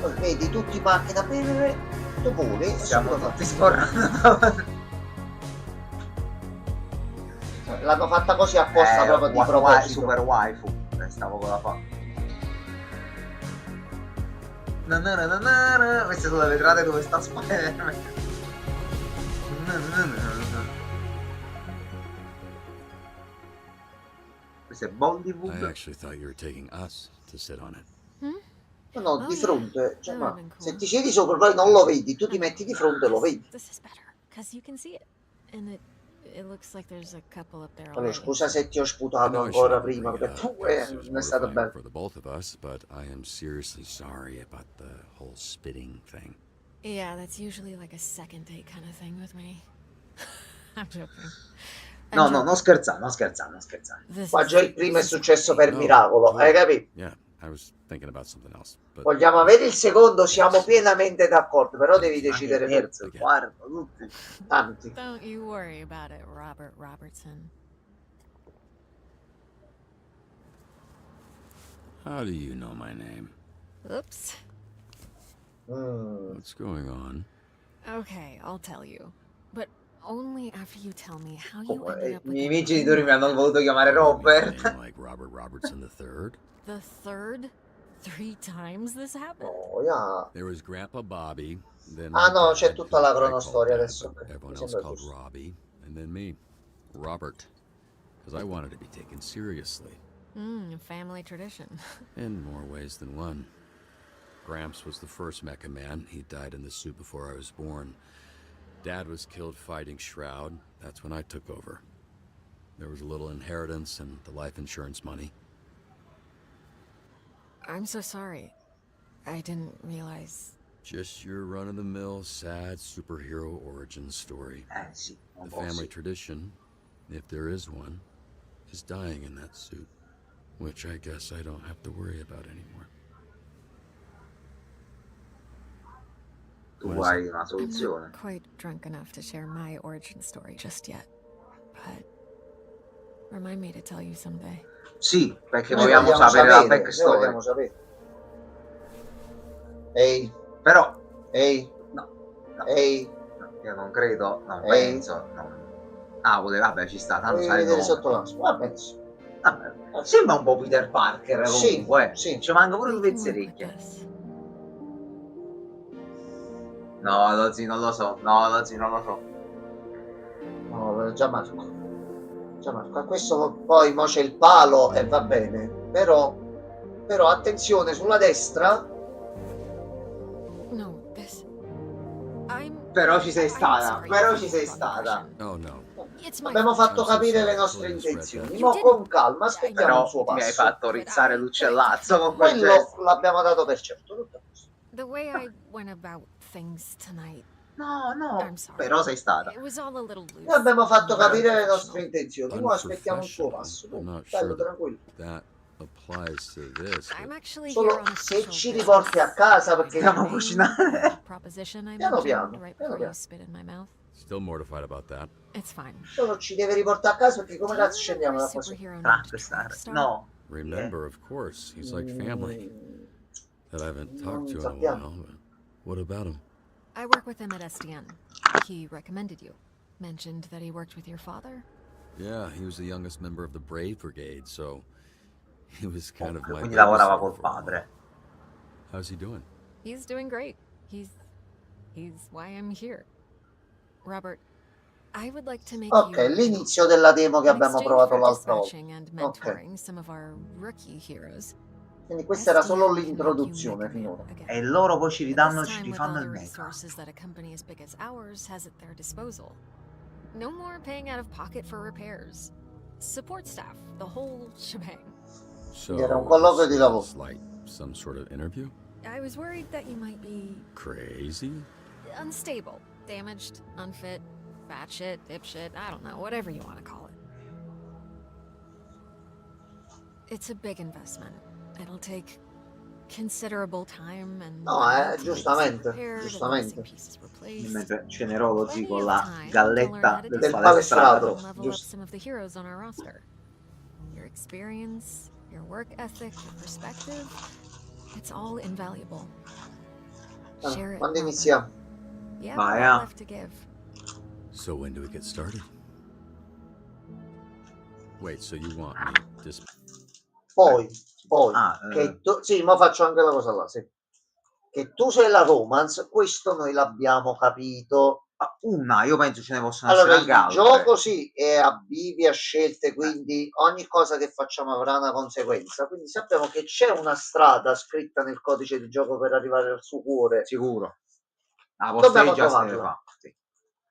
Poi vedi tutti in macchina, tu voli e stiamo subito tutti fatto. scorrendo. L'hanno fatta così apposta proprio di proposito. Super waifu. Stavo con la fa. Queste sono le vetrate dove sta Spider-Man. Questo è Bollywood. I actually thought you were taking us to sit on it. No, di fronte. Cioè, That would've ma been cool. se ti siedi sopra poi non lo vedi, tu ti metti di fronte e lo vedi. This is better, because you can see it. And it looks like there's a couple up there Allora, already. scusa se ti ho I sputato know I ancora shouldn't prima, bring it perché up, tu because it was non è stato mortifying bello. for the both of us, but I am seriously sorry about the whole spitting thing. Yeah, that's usually like a second date kind of thing with me. I'm joking. No, non scherzando, non scherzando. Ma già il primo è successo per miracolo, hai capito? Yeah, I was thinking about something else. But Vogliamo avere il secondo, siamo pienamente d'accordo, però devi decidere il tu. terzo, il quarto, tutti. Tanti. Don't you worry about it, Robert Robertson. how do you know my name? Oops. What's going on? Okay, I'll tell you. But only after you tell me how you ended up with I the miei genitori mi hanno voluto chiamare Robert. Name like Robert Robertson III? The third? 3 times this happened? Oh, yeah. There was Grandpa Bobby, then Ah my no, dad, c'è tutta who la I called cronostoria Dad, adesso. but Ok, everyone mi else sembra called giusto. Robbie, and then me, Robert, because I wanted to be taken seriously, Family tradition. in more ways than one. Gramps was the first Mecha Man. He died in the suit before I was born. Dad was killed fighting Shroud. That's when I took over. There was a little inheritance and the life insurance money. I'm so sorry. I didn't realize. Just your run-of-the-mill, sad superhero origin story. Sì, un The po' family sì. tradition, if there is one, is dying in that suit, which I guess I don't have to worry about anymore. Tu What is hai it? una I'm soluzione. not quite drunk enough to share my origin story just yet. But remind me to tell you someday. Sì, perché Noi vogliamo vogliamo sapere la sapere, noi backstory. vogliamo sapere. Ehi, Però, ehi, no, ehi, io non credo, non Ehi. penso. No. Ah, vabbè, ci sta, tanto devi sai vedere no. sotto l'asso. Va bene. Vabbè, sembra un po' Peter Parker Sì, comunque. sì. Ci manca pure We due can work with pezzerecchie. this. No, Lozzi, non lo so. No, Lozzi, non lo so. No, Gianmarco. Gianmarco, a questo poi mo c'è il palo e va bene. Però attenzione sulla destra. No, this. I'm. Però ci sei I'm stata. sorry Però for ci the sei wrong stata. impression. Oh no. It's my Abbiamo fault. fatto capire le nostre intenzioni. Mo con calma, aspettiamo Però il suo mi hai passo. fatto rizzare l'uccellazzo con quel Quello gesto. l'abbiamo dato per certo. Tutto a posto. The way I went about things tonight. No, no. I'm sorry. Però sei stata. It was all a little loose. Noi abbiamo fatto Not capire le professional. nostre intenzioni. Mo aspettiamo il suo passo. I'm not Bello, sure that tranquillo. that applies to this. I'm but- actually here Solo on se official ci business. riporti a casa perché Stiamo Main cucinando. proposition I Piano mentioned piano, right piano before piano. you spit in my mouth. Still mortified about that. It's fine. solo ci deve riportare a casa perché come Do you cazzo scendiamo remember da a qua su? superhero Frank named Star. Trackstar? No. Remember, of course. He's like family. That I haven't talked to in a sappiamo. while. But what about him? I work with him at SDN. He recommended you. Mentioned that he worked with your father. Yeah, he was the youngest member of the Brave Brigade, so he was kind of my Quindi lavorava babysitter col for a while. padre. How's he doing? He's doing great. He's why I'm here. Robert, I would like to make Ok, you l'inizio della demo che in abbiamo exchange provato for l'altra volta. dispatching and Ok, mentoring some of our rookie heroes. quindi questa era solo SDN can make you l'introduzione Mega Man finora. again. E loro poi ci But ridanno, this ci time with rifanno all il the mega. resources that a company as big as ours has at their disposal. No more paying out of pocket for repairs. Support staff, the whole shebang. So, Era un colloquio di lavoro. it's like some sort of interview? I was worried that you might be Crazy? unstable, damaged, unfit, batshit, dipshit, I don't know, whatever you want to call it. It's a big investment. It'll take considerable time and No, money to giustamente, get repaired and giustamente. missing pieces replaced. Mentre cenerologi Plenty con of la time to learn galletta how to do del it. palestrato. And level up giusto. some of the heroes on our roster. Your experience, your work ethic, your perspective, it's all invaluable. Share it. Quando Robert. iniziamo? You have Vai, a lot ah. left to give. So when do we get started? Wait, so you want me to... Poi, Ah, che tu, sì, ma faccio anche la cosa là, sì. Che tu sei la romance, questo noi l'abbiamo capito. una, io penso ce ne possono Allora, essere anche il altre. gioco sì, è a bivi, a scelte, quindi ogni cosa che facciamo avrà una conseguenza. Quindi sappiamo che c'è una strada scritta nel codice di gioco per arrivare al suo cuore. Sicuro. La Dobbiamo posteggia se ne trovarla. fa. Sì.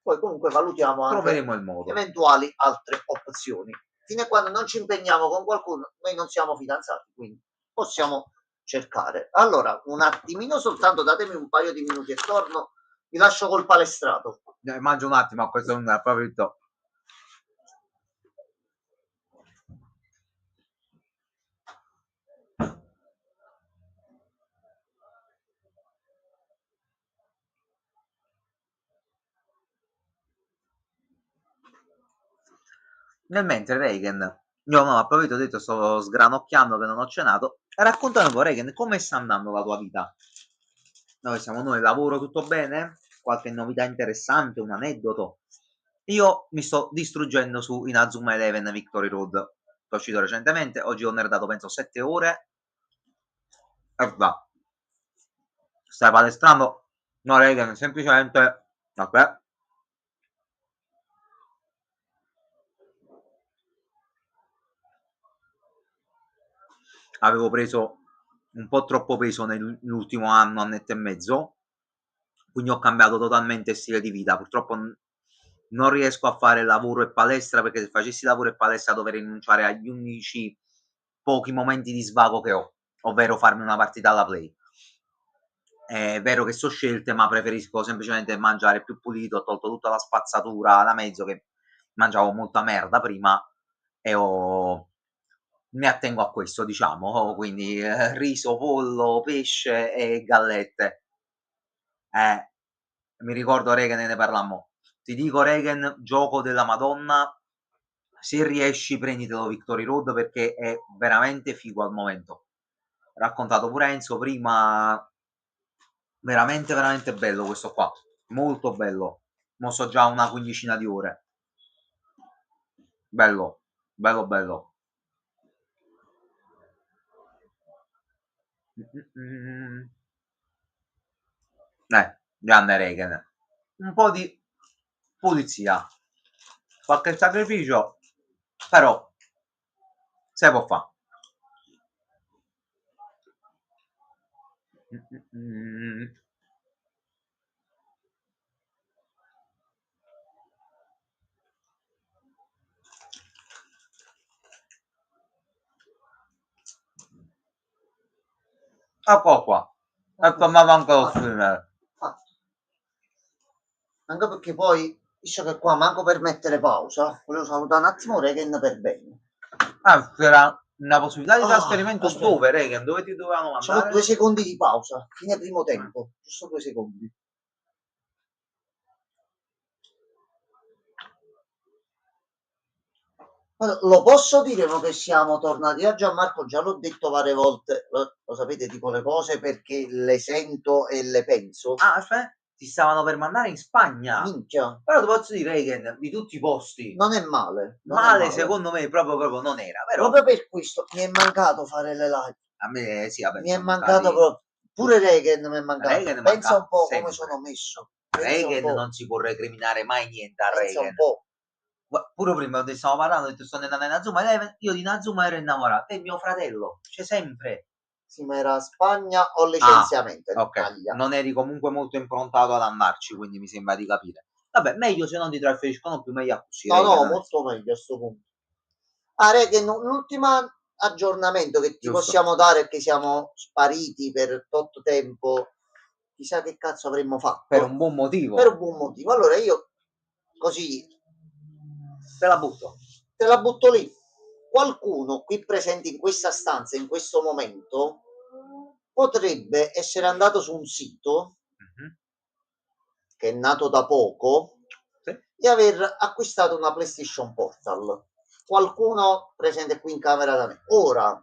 Poi comunque valutiamo anche Troveremo il modo. eventuali altre opzioni. Fino a quando non ci impegniamo con qualcuno, noi non siamo fidanzati, quindi possiamo cercare. Allora, un attimino soltanto, datemi un paio di minuti e torno. Vi lascio col palestrato. Mangio un attimo a questo non è proprio il top. Nel mentre Reagan, io non ho proprio detto, sto sgranocchiando che non ho cenato, raccontami un po' Reagan, come sta andando la tua vita? Dove siamo noi, lavoro tutto bene? Qualche novità interessante, un aneddoto? Io mi sto distruggendo su Inazuma Eleven Victory Road, che è uscito recentemente, oggi ho nerdato penso 7 ore, e va. Stai palestrando? No Reagan, semplicemente, vabbè. Avevo preso un po' troppo peso nell'ultimo anno, annetto e mezzo, quindi ho cambiato totalmente stile di vita. Purtroppo non riesco a fare lavoro e palestra, perché se facessi lavoro e palestra dovrei rinunciare agli unici pochi momenti di svago che ho, ovvero farmi una partita alla play. È vero che so scelte, ma preferisco semplicemente mangiare più pulito. Ho tolto tutta la spazzatura da mezzo, che mangiavo molta merda prima, e mi attengo a questo, diciamo, quindi riso, pollo, pesce e gallette. Mi ricordo Regan, ne parlammo. Ti dico Regan, gioco della Madonna, se riesci prenditelo Victory Road, perché è veramente figo al momento. Raccontato pure Enzo prima, veramente veramente bello questo qua, molto bello. Mo so già una quindicina di ore. Bello, bello bello. Grande Reagan. Un po' di pulizia, qualche sacrificio, però se può fare. Ecco qua, è tornato anche lo streamer. Anche perché poi, visto che qua manco per mettere pausa, volevo salutare un attimo Regan per bene. C'era una possibilità di trasferimento dove, Regan? Dove ti dovevano mandare? Sono 2 secondi di pausa, fine primo tempo, giusto 2 secondi. Lo posso dire che siamo tornati a Gianmarco, già l'ho detto varie volte, lo sapete, tipo le cose perché le sento e le penso. Ah, cioè, ti stavano per mandare in Spagna. Minchia. Però ti posso dire, Regan, di tutti i posti, Non è male. Non male, è male. secondo me proprio non era, però Proprio per questo mi è mancato fare le live. a me sì, vabbè, Mi è sono mancato mancati. proprio. Pure Regan mi è mancato. Regan Pensa un po' sempre. come sono messo. Regan non si può recriminare mai niente a Pensa un Regan. po'. Pure prima quando stavamo parlando, ho detto sono nella Inazuma Eleven, io di Inazuma ero innamorato, e mio fratello, c'è sempre. Sì, ma era a Spagna o licenziamento in Ok, Italia. non eri comunque molto improntato ad andarci, quindi mi sembra di capire. Vabbè, meglio se non ti trasferiscono più, meglio così. No, Regan, no, dai. molto meglio a sto punto. Ah, Regan, l'ultimo aggiornamento che ti Giusto. possiamo dare è che siamo spariti per tot tempo. Chissà che cazzo avremmo fatto. Per un buon motivo. Per un buon motivo. Allora io, così, Te la butto. te la butto lì. Qualcuno qui presente in questa stanza, in questo momento, potrebbe essere andato su un sito che è nato da poco e aver acquistato una PlayStation Portal. Qualcuno presente qui in camera da me. Ora,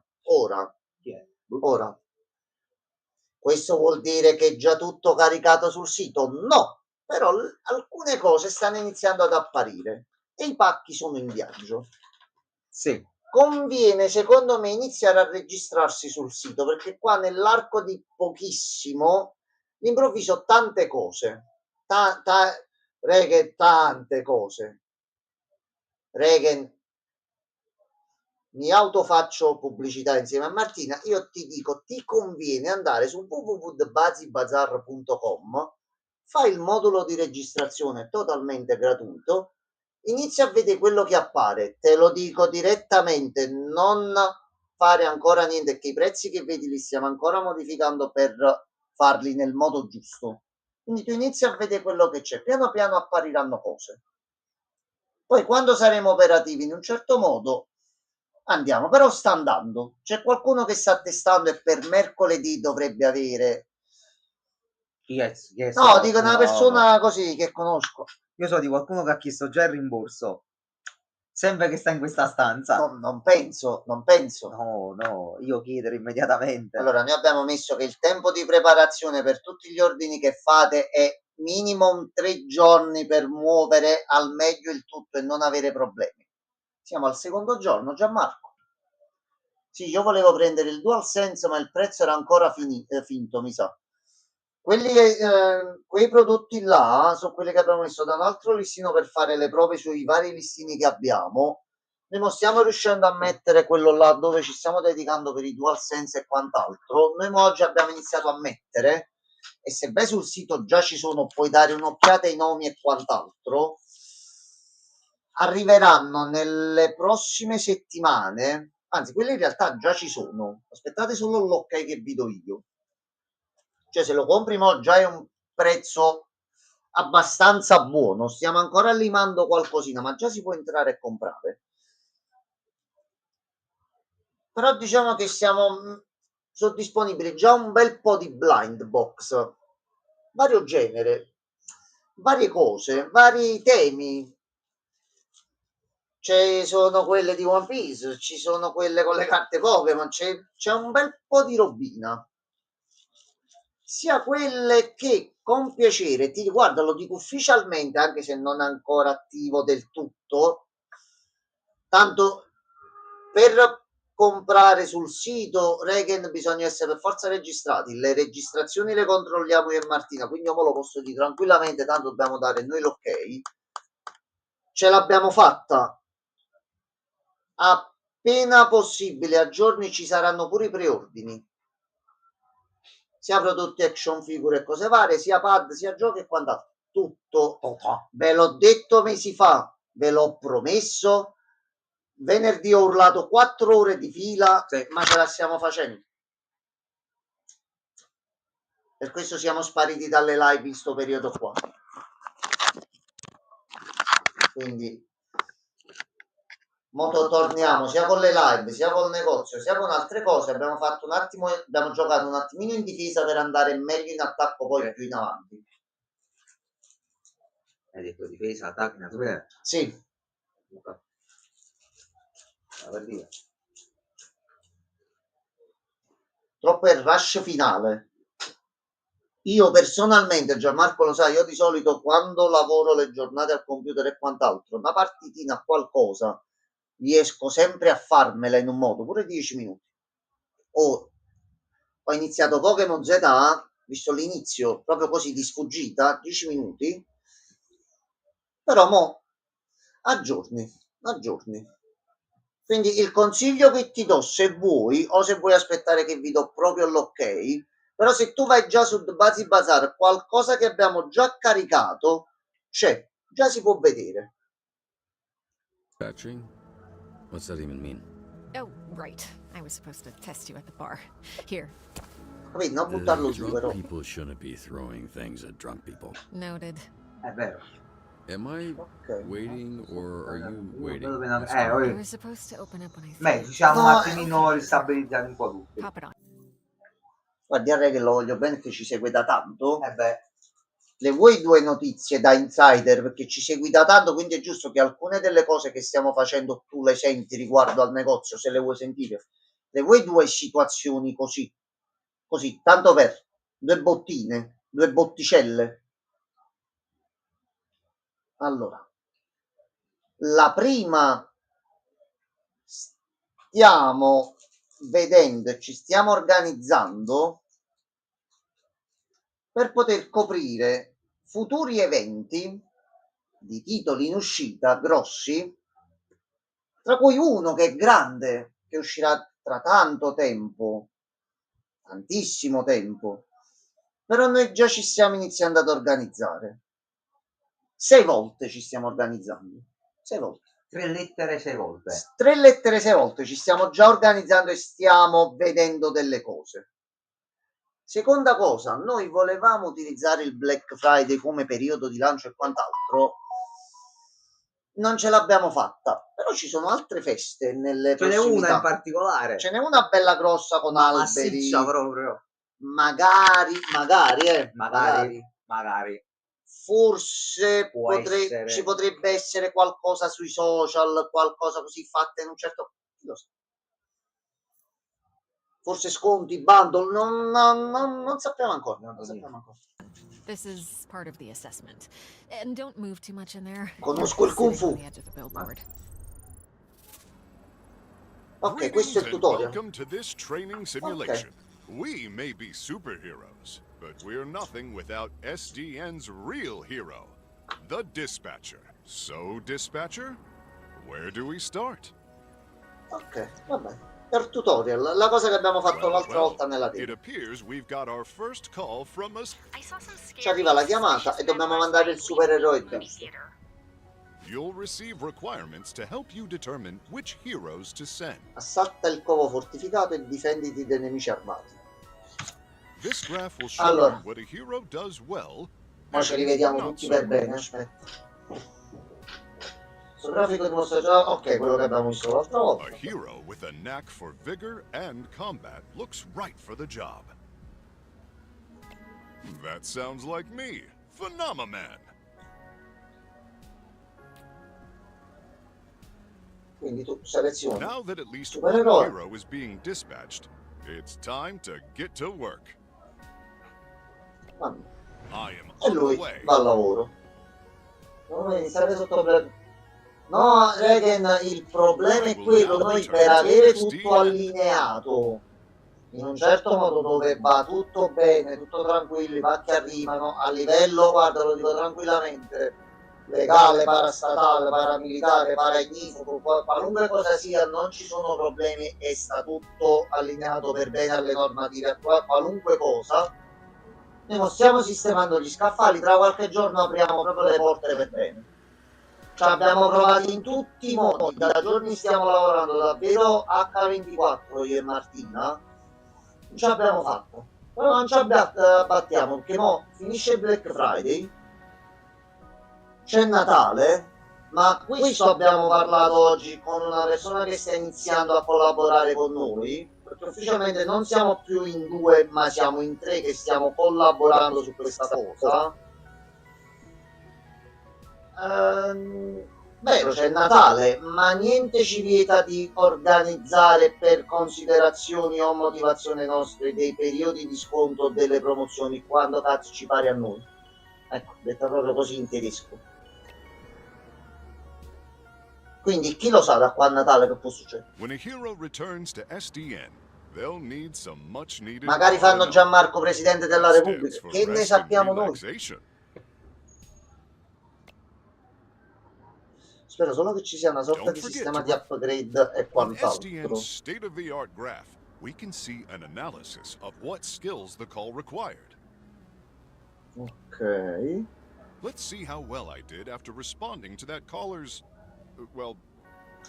questo vuol dire che è già tutto caricato sul sito? No, però alcune cose stanno iniziando ad apparire e i pacchi sono in viaggio. Sì. Conviene, secondo me, iniziare a registrarsi sul sito, perché qua nell'arco di pochissimo, all'improvviso, tante cose. Regan, tante cose. Regan, mi autofaccio pubblicità insieme a Martina. Io ti dico, ti conviene andare su www.bazibazar.com, fai il modulo di registrazione totalmente gratuito, inizia a vedere quello che appare. Te lo dico direttamente, non fare ancora niente, che i prezzi che vedi li stiamo ancora modificando per farli nel modo giusto. Quindi tu inizi a vedere quello che c'è, piano piano appariranno cose. Poi quando saremo operativi in un certo modo andiamo, però sta andando. C'è qualcuno che sta testando e per mercoledì dovrebbe avere... Yes, No, dico una persona così che conosco. Io so di qualcuno che ha chiesto già il rimborso. Sempre che sta in questa stanza. No, non penso. No, io chiedere immediatamente. Allora, noi abbiamo messo che il tempo di preparazione per tutti gli ordini che fate è minimum 3 giorni per muovere al meglio il tutto e non avere problemi. Siamo al secondo giorno, Gianmarco. Sì, io volevo prendere il DualSense, ma il prezzo era ancora finto, mi sa. Quei prodotti là sono quelli che abbiamo messo da un altro listino per fare le prove sui vari listini che abbiamo. Noi non stiamo riuscendo a mettere quello là dove ci stiamo dedicando per i DualSense e quant'altro. Noi oggi abbiamo iniziato a mettere, e se vai sul sito già ci sono, puoi dare un'occhiata ai nomi e quant'altro. Arriveranno nelle prossime settimane, anzi quelli in realtà già ci sono, aspettate solo l'ok che vi do io. Cioè se lo compri mo già è un prezzo abbastanza buono, stiamo ancora limando qualcosina, ma già si può entrare e comprare. Però diciamo che sono disponibili già un bel po' di blind box, vario genere, varie cose, vari temi. Ci sono quelle di One Piece, ci sono quelle con le carte Pokémon, c'è un bel po' di robina. Sia quelle che con piacere, guarda, lo dico ufficialmente, anche se non è ancora attivo del tutto, tanto per comprare sul sito Regan bisogna essere per forza registrati, le registrazioni le controlliamo io e Martina, quindi io me lo posso dire tranquillamente, tanto dobbiamo dare noi l'ok. Ce l'abbiamo fatta. Appena possibile, a giorni ci saranno pure i preordini, sia prodotti action figure e cose varie, sia pad, sia giochi e quant'altro. Tutto. Ve l'ho detto mesi fa, ve l'ho promesso. Venerdì ho urlato 4 ore di fila, ma ce la stiamo facendo. Per questo siamo spariti dalle live in sto periodo qua. Quindi molto torniamo sia con le live, sia col negozio, sia con altre cose. Abbiamo fatto un attimo, abbiamo giocato un attimino in difesa per andare meglio in attacco poi più in avanti. Hai detto difesa, attacco, in attacco? Sì. Troppo il rush finale. Io personalmente, Gianmarco lo sa, io di solito quando lavoro le giornate al computer e quant'altro, una partitina, qualcosa, riesco sempre a farmela in un modo, pure 10 minuti. Ho iniziato Pokémon Z, visto l'inizio, proprio così di sfuggita, 10 minuti, però mo a giorni. Quindi il consiglio che ti do, se vuoi, o se vuoi aspettare che vi do proprio l'ok, però se tu vai già su Bazibazar, qualcosa che abbiamo già caricato c'è, già si può vedere. Patching? What's that even mean? Oh, right. I was supposed to test you at the bar. Here. Capito? Non buttarlo giù, Drunk però. people shouldn't be throwing things at drunk people. Noted. È vero. Am I waiting or are you waiting? You were supposed to open up when I Beh, said. diciamo un No, attimino ristabilizzare un po' tutti. Pop it on. Guardi, a che lo voglio bene, che ci segue da tanto. Le vuoi due notizie da insider? Perché ci segui da tanto, quindi è giusto che alcune delle cose che stiamo facendo tu le senti riguardo al negozio, se le vuoi sentire. Le vuoi due situazioni così? Così, tanto per due bottine, due botticelle. Allora, la prima, stiamo vedendo e ci stiamo organizzando per poter coprire futuri eventi di titoli in uscita grossi, tra cui uno che è grande, che uscirà tra tanto tempo, tantissimo tempo, però noi già ci stiamo iniziando ad organizzare. 6 volte ci stiamo organizzando. 6 volte. 3 lettere 6 volte. 3 lettere 6 volte ci stiamo già organizzando e stiamo vedendo delle cose. Seconda cosa, noi volevamo utilizzare il Black Friday come periodo di lancio e quant'altro, non ce l'abbiamo fatta, però ci sono altre feste nelle Ce n'è prossimità. una in particolare. Ce n'è una bella grossa con alberi. Massiccia proprio. Magari. Forse essere. ci potrebbe essere qualcosa sui social, qualcosa così fatta in un certo... Forse sconti, bundle, non sappiamo ancora. Non sappiamo ancora. This is part of the assessment. And don't move too much in there. Conosco il Kung Fu. Ok, questo è il tutorial. Welcome to this training simulation. We may be superheroes, but we're nothing without SDN's real hero, the Dispatcher. So, Dispatcher, where do we start? Ok, vabbè. Per tutorial, la cosa che abbiamo fatto l'altra volta nella It appears we've got our first call from a... Ci arriva la chiamata e dobbiamo mandare il supereroe giusto. You'll receive requirements to help you determine which heroes to send. Assalta il covo fortificato e difenditi dai nemici armati. This graph will show Allora, you what a hero does well. ora ci rivediamo not tutti so per bene, aspetta. Sto grafico dimostra già, ok, quello che abbiamo visto l'altra volta. A hero with a knack for vigor and combat looks right for the job. That sounds like me, Phenomenon. Quindi tu selezioni Now that at least one supereroe. hero is being dispatched, it's time to get to work. I am E on the lui way. va al lavoro. Non iniziare sotto Black... No, Regen, il problema è quello, noi per avere tutto allineato in un certo modo dove va tutto bene, tutto tranquillo, i pacchi arrivano a livello, guarda, lo dico tranquillamente, legale, parastatale, paramilitare, paraignifugo, qualunque cosa sia, non ci sono problemi e sta tutto allineato per bene alle normative, qualunque cosa. Noi non stiamo sistemando gli scaffali, tra qualche giorno apriamo proprio le porte per bene. Ci abbiamo provato in tutti i modi, da giorni stiamo lavorando davvero H24 io e Martina, non ci abbiamo fatto, però non ci abbattiamo perché mo finisce il Black Friday, c'è Natale, ma questo abbiamo parlato oggi con una persona che sta iniziando a collaborare con noi, perché ufficialmente non siamo più in 2 ma siamo in 3 che stiamo collaborando su questa cosa. Vero, c'è Natale, ma niente ci vieta di organizzare per considerazioni o motivazione nostre dei periodi di sconto o delle promozioni quando cazzo ci pare a noi. Ecco, detta proprio così in tedesco. Quindi chi lo sa da qua a Natale che può succedere? When a hero returns to SDN, they'll need some much needed Magari fanno Gianmarco Presidente della Repubblica, che ne sappiamo noi? Spero solo che ci sia una sorta di sistema di upgrade e quant'altro. SDN's state-of-the-art graph, we can see an analysis of what skills the call required. Ok. Let's see how well I did after responding to that caller's, well,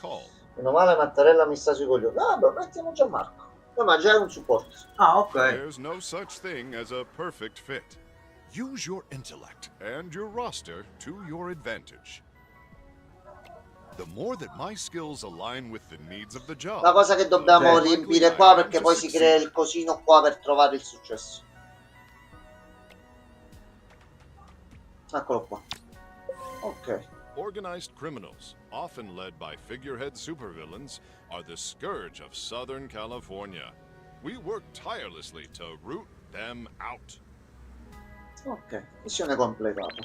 call. Meno male Mattarella mi sta sui coglioni. Vabbè, mettiamo Gianmarco. Ma già è un supporto. Ah, ok. There's no such thing as a perfect fit. Use your intellect and your roster to your advantage. The more that my skills align with the needs of the job. La cosa che dobbiamo riempire qua, perché poi si crea il cosino qua per trovare il successo. Eccolo qua. Ok. Organized criminals, often led by figurehead supervillains, are the scourge of Southern California. We work tirelessly to root them out. Ok, missione completata.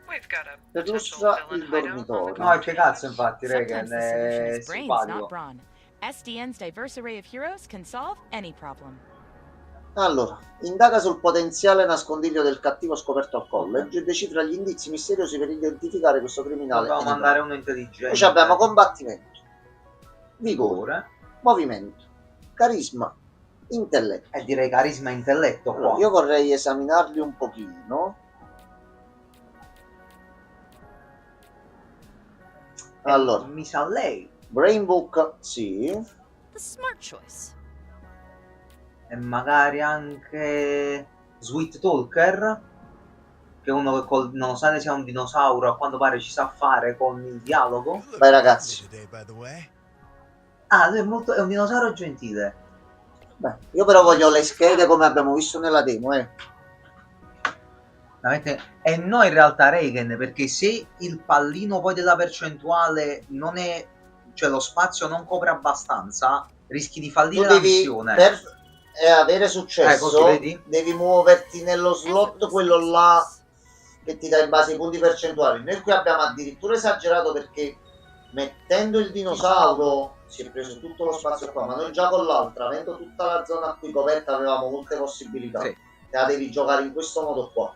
We've got a Perlustra il dormitorio. No, che cazzo, infatti, Regan, Sometimes the solution è is brains, simpatico. not brawn. SDN's diverse array of heroes can solve any problem. Allora, indaga sul potenziale nascondiglio del cattivo scoperto al college e decifra gli indizi misteriosi per identificare questo criminale. Dobbiamo mandare uno intelligente. Poi abbiamo combattimento, vigore, movimento, carisma, intelletto. E direi carisma e intelletto qua. Allora, io vorrei esaminarli un pochino. Allora, mi sa lei. Brain Book, sì. The smart choice. E magari anche Sweet Talker, che è uno che nonostante sia un dinosauro a quanto pare ci sa fare con il dialogo. Vai ragazzi. Ah, lui è un dinosauro gentile. Beh, io però voglio le schede come abbiamo visto nella demo, E no, in realtà Reagan, perché se il pallino poi della percentuale non è, cioè lo spazio non copre abbastanza, rischi di fallire Tu la devi, missione. per avere successo, così vedi? devi muoverti nello slot quello là che ti dà in base ai punti percentuali. Noi qui abbiamo addirittura esagerato, perché mettendo il dinosauro si è preso tutto lo spazio qua, ma noi già con l'altra, avendo tutta la zona qui coperta, avevamo molte possibilità. Sì. Te la devi giocare in questo modo qua.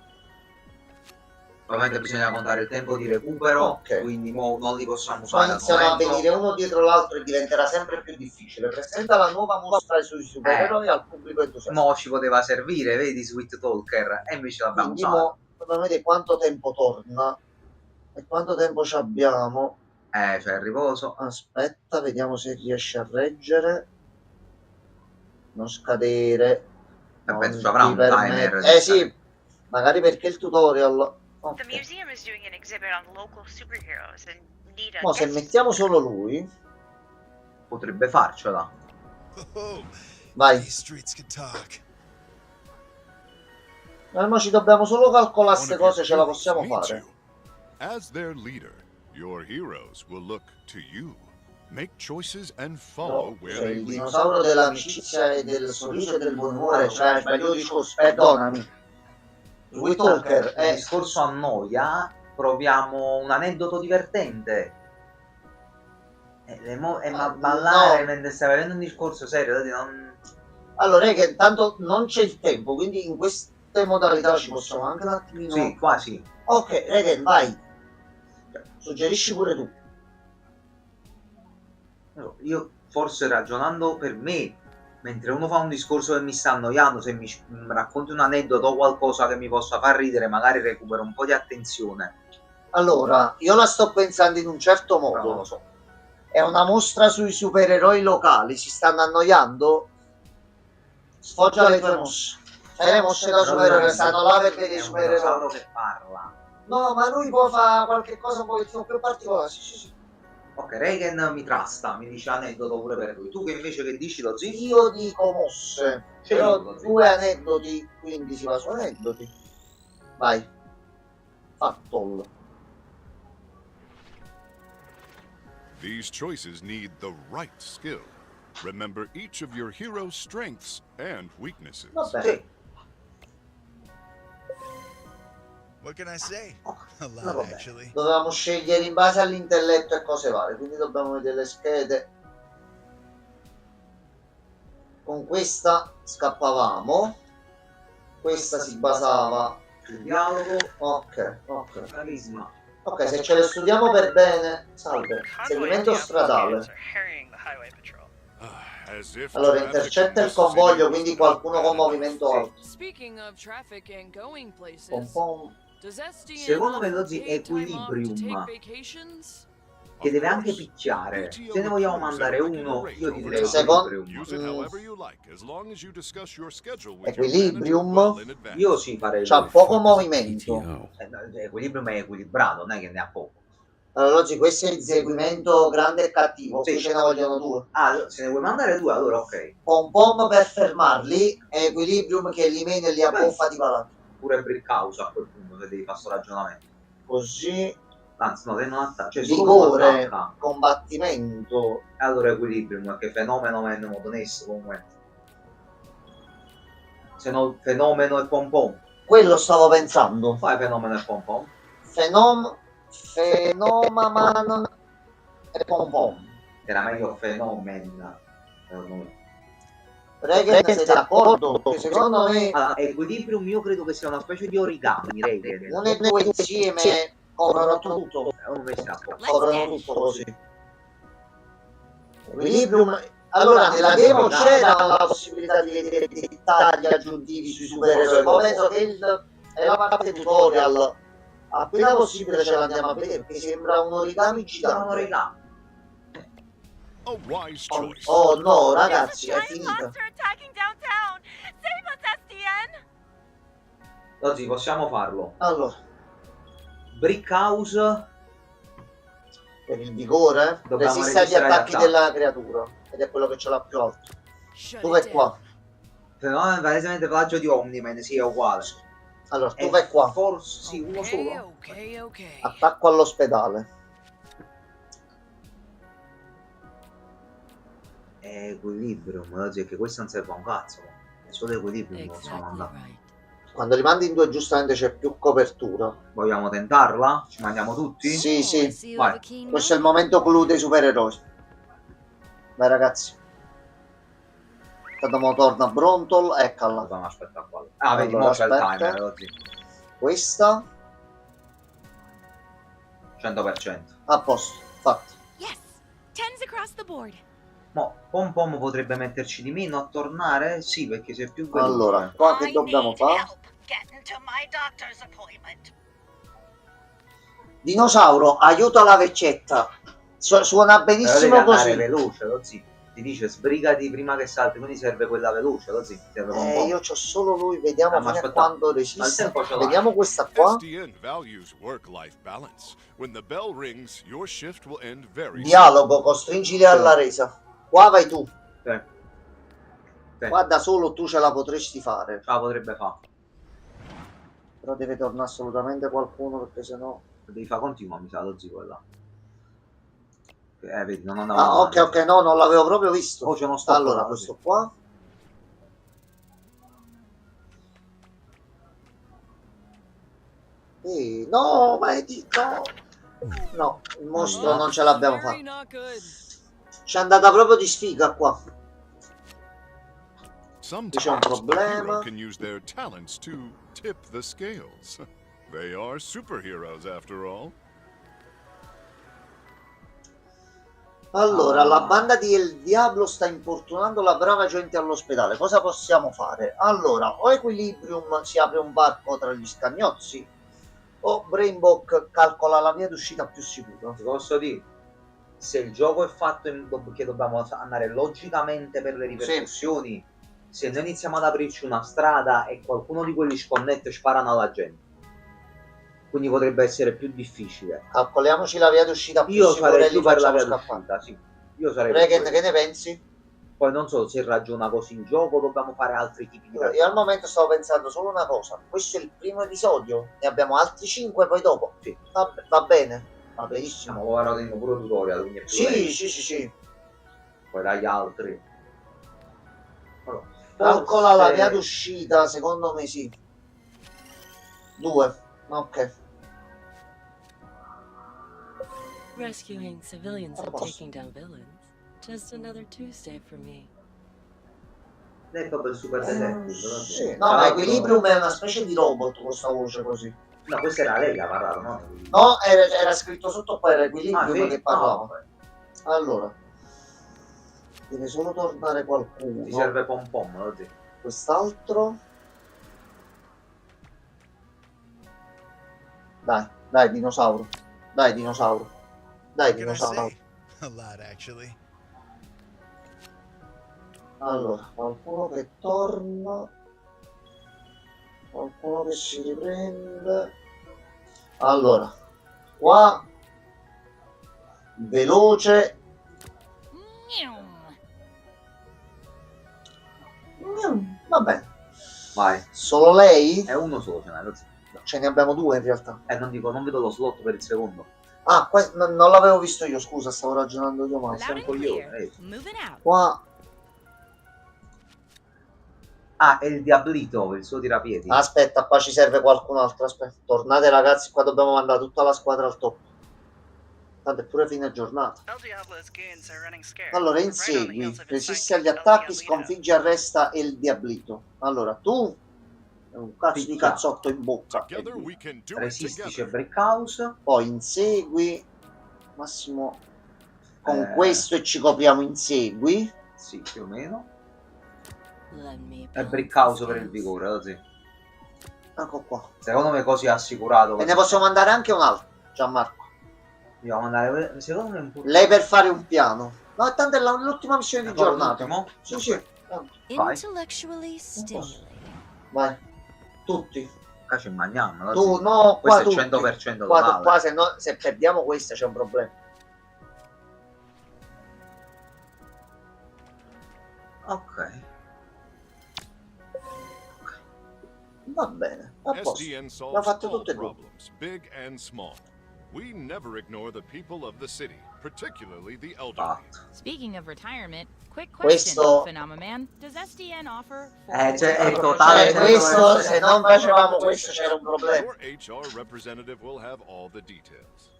Ovviamente bisogna contare il tempo di recupero, quindi non li possiamo usare. Poi iniziano a venire uno dietro l'altro e diventerà sempre più difficile. Presenta la nuova mostra sui supereroi al pubblico entusiasta. Mo ci poteva servire, vedi, Sweet Talker, e invece l'abbiamo Quindi usato. dobbiamo vedere quanto tempo torna e quanto tempo ci abbiamo. C'è il riposo. Aspetta, vediamo se riesce a reggere. Non scadere. Penso ci avrà un timer. Sì, magari perché il tutorial. The museum is doing an exhibit on local superheroes and need a Ma se guest mettiamo solo lui, potrebbe farcela. vai. Ma ci dobbiamo solo calcolare queste cose, ce la possiamo fare. As their leader, your heroes will look to you. Make choices and follow where Cioè, they il lead. dinosauro dell'amicizia e del sorriso e del buon umore, cioè sbaglio discorso, perdonami. Sweet Talker Il discorso annoia, proviamo un aneddoto divertente. Ma ballare mentre stai avendo un discorso serio, dai, non... Allora è che intanto non c'è il tempo, quindi in queste modalità ci possiamo anche un attimino... Sì, quasi. Ok, Regen, vai. Suggerisci pure tu. Io forse ragionando per me, mentre uno fa un discorso che mi sta annoiando, se mi racconti un aneddoto o qualcosa che mi possa far ridere, magari recupero un po' di attenzione. Allora, io la sto pensando in un certo modo. No, non lo so. È una mostra sui supereroi locali, si stanno annoiando? Sfoggia le tue mosse. Fai le mosse da supereroe, stanno là per vedere i supereroi. Che parla. No, ma lui può fare qualche cosa un pochettino più particolare. Sì. Ok, Regan mi trasta, mi dice aneddoto pure per lui. Tu che invece che dici, lo zio? Io dico mosse, però due aneddoti, quindi si va su aneddoti. Vai. Fattol. These choices need the right skill. Remember each of your hero's strengths and weaknesses. Vabbè. What can I say? A No, lot, vabbè. actually. Dovevamo scegliere in base all'intelletto e cose varie, quindi dobbiamo vedere le schede. Con questa scappavamo, questa si basava sul dialogo. Ok. Carisma. Ok, se ce le studiamo per bene, salve. Seguimento stradale. As if Allora, traffic intercetta in il this convoglio, city quindi was qualcuno not con bad movimento enough. alto. Speaking of traffic and going places, Pom pom. does SDN Secondo me offer Lozzi paid time off to take Equilibrium, vacations? che deve anche picchiare. Se ne vogliamo mandare uno, io ti direi Secondo- Equilibrium. Use it however you like, as long as you discuss your schedule with your Equilibrium. manager well in advance. Io sì farei C'ha lui. poco movimento. No, Equilibrium è equilibrato, non è che ne ha poco. Allora, oggi questo è il inseguimento grande e cattivo. Sì. Qui ce ne vogliono due. Ah, se ne vuoi mandare due, allora ok. Pom pom per fermarli e Equilibrium che li mena e li abboffa di palate. Pure Brickhouse a quel punto, se devi fare sto ragionamento. Così, Anzi, no, se non attacca, cioè solo uno vigore, attacca. combattimento. E allora Equilibrium, che fenomeno è modonesso comunque. Se no, fenomeno e pom pom. Quello stavo pensando. Fai fenomeno e pom pom. Fenomaman e pom pom. Era meglio fenomen. Regen, sei d'accordo? Che secondo me Allora, Equilibrium io credo che sia una specie di origami, Regen. uno e due insieme coprono tutto. Non mi sta Coprono tutto così. Equilibrium. Allora, nella demo c'era la possibilità di vedere dettagli aggiuntivi sui supereroi, ma penso che è la parte tutorial. Appena possibile ce l'andiamo a vedere, perché sembra un origami gigante. Un origami. A wise choice. Oh no, ragazzi, è finita. attacking downtown! Save us, SDN! Oggi possiamo farlo. Allora, Brickhouse per il vigore, dobbiamo resiste agli resistere agli attacchi attacchi. della creatura, ed è quello che ce l'ha più alto. Tu vai qua. Fenomeno palesemente plagio di Omniman, sì, è uguale. Allora, tu vai qua. Forse sì, uno solo. Attacco all'ospedale. Equilibrium, oggi che questo non serve a un cazzo. È solo Equilibrium lo possiamo mandare. Quando li mandi in due giustamente c'è più copertura. Vogliamo tentarla? Ci mandiamo tutti? Sì, sì. Vai. Questo è il momento clou dei supereroi. Vai ragazzi. Quando torna Brontol, eccola. Dobbiamo aspettare qua. Ah, vedi, Allora, mo c'è il aspetta. timer oggi. Questa 100%. a posto, fatto. Yes! Tens across the board. Mo, Pom Pom potrebbe metterci di meno a tornare? Sì, perché sei più veloce. Allora, qua che dobbiamo fare? Dinosauro, aiuto la veccetta. Suona benissimo Però devi così. andare veloce, Lozzi. Ti dice sbrigati prima che salti, quindi serve quella veloce, Lozzi. Serve Pom Pom. Io c'ho solo lui, vediamo ma fino a aspetta. quando Ma il resiste. tempo ce l'hai. Vediamo questa qua. SDN values work-life balance. When the bell rings, your shift will end very soon. Dialogo, costringili alla resa. Qua vai tu. Sì. Qua da solo tu ce la potresti fare. Ce la potrebbe fare. Però deve tornare assolutamente qualcuno, perché sennò... Devi fare continua, mi sa, Lozzi, quella. Vedi, non andava Ah, ok, ok, no, non l'avevo proprio visto. Oh, c'è uno stop. Allora, questo qua. No, ma è di... No. No, il mostro non ce l'abbiamo fatta. Ci è andata proprio di sfiga qua. Sometimes C'è un the problema. hero can use their talents to tip the scales. They are superheroes after all. Allora, la banda di El Diablo sta importunando la brava gente all'ospedale. Cosa possiamo fare? Allora, o Equilibrium si apre un varco tra gli scagnozzi, o Brainbock calcola la via d'uscita più sicura. Ti posso dire, se il gioco è fatto che dobbiamo andare logicamente per le ripercussioni, se noi iniziamo ad aprirci una strada e qualcuno di quelli sconnette sparano alla gente, quindi potrebbe essere più difficile. Calcoliamoci la via d'uscita più Io sicura sarei e li più per la facciamo via scappare. d'uscita, sì. Io sarei Regen, per che ne pensi? Poi non so se ragiona così il gioco, dobbiamo fare altri tipi di Io al momento stavo pensando solo una cosa. Questo è il primo episodio, ne abbiamo altri 5 poi dopo. Sì. Va bene, va benissimo. Stiamo guardando pure tutorial, quindi è più Sì, lento. sì. Poi dagli altri. Allora, Calcola la via d'uscita, secondo me sì. 2, ok. Rescuing civilians and taking down villains. Just another Tuesday for me. Lei è proprio il super detective. Sì. No, ma Equilibrium è una specie di robot con questa voce così. No, questa era lei che ha parlato, no? No, era scritto sotto qua, era Equilibrium Ah, sì? che parlava. No. Allora, Deve solo tornare qualcuno. Ti serve pom pom, lo dico. Quest'altro. Dai, dinosauro. Dai, dinosauro. Dai, dinosauro. A lot, actually. Allora, qualcuno che torna. Qualcuno che si riprende. Allora, qua. Veloce. Va bene. Vai. Solo lei? È uno solo, Ce ne abbiamo due in realtà. Non dico, non vedo lo slot per il secondo. Ah, non l'avevo visto io, scusa, stavo ragionando io, ma sei un coglione. Qua. Ah, è il Diablito, il suo tirapiedi. Aspetta, qua ci serve qualcun altro. Aspetta, tornate ragazzi, qua dobbiamo mandare tutta la squadra al top. Tanto è pure fine giornata. Allora, insegui, resiste agli attacchi, sconfigge e arresta il Diablito. Allora, tu un cazzo di cazzotto in bocca. Resisti, c'è Brickhouse. Poi insegui. Massimo con questo e ci copriamo insegui. Sì, più o meno. È Brickhouse per il vigore, così. Ecco qua. Secondo me così è assicurato. E ne possiamo mandare anche un altro, Gianmarco. Dobbiamo mandare, secondo me, un po'. Lei per fare un piano. No, tanto è l'ultima missione di giornata. Sì, sì. Vai. Vai. Tutti. Qua ci mangiamo. Tu, no, qua questo è tutti. 100% totale. Qua se perdiamo questa c'è un problema. Ok. Va bene. A posto. SDN L'ha solves fatto all tutte e due. problems, big and small. We never ignore the people of the city, particularly the elderly. Speaking of retirement, quick Questo- question, Phenomenon. Does SDN offer Cioè, è totale. Questo, se non facevamo questo c'era un problema. Your HR representative will have all the details.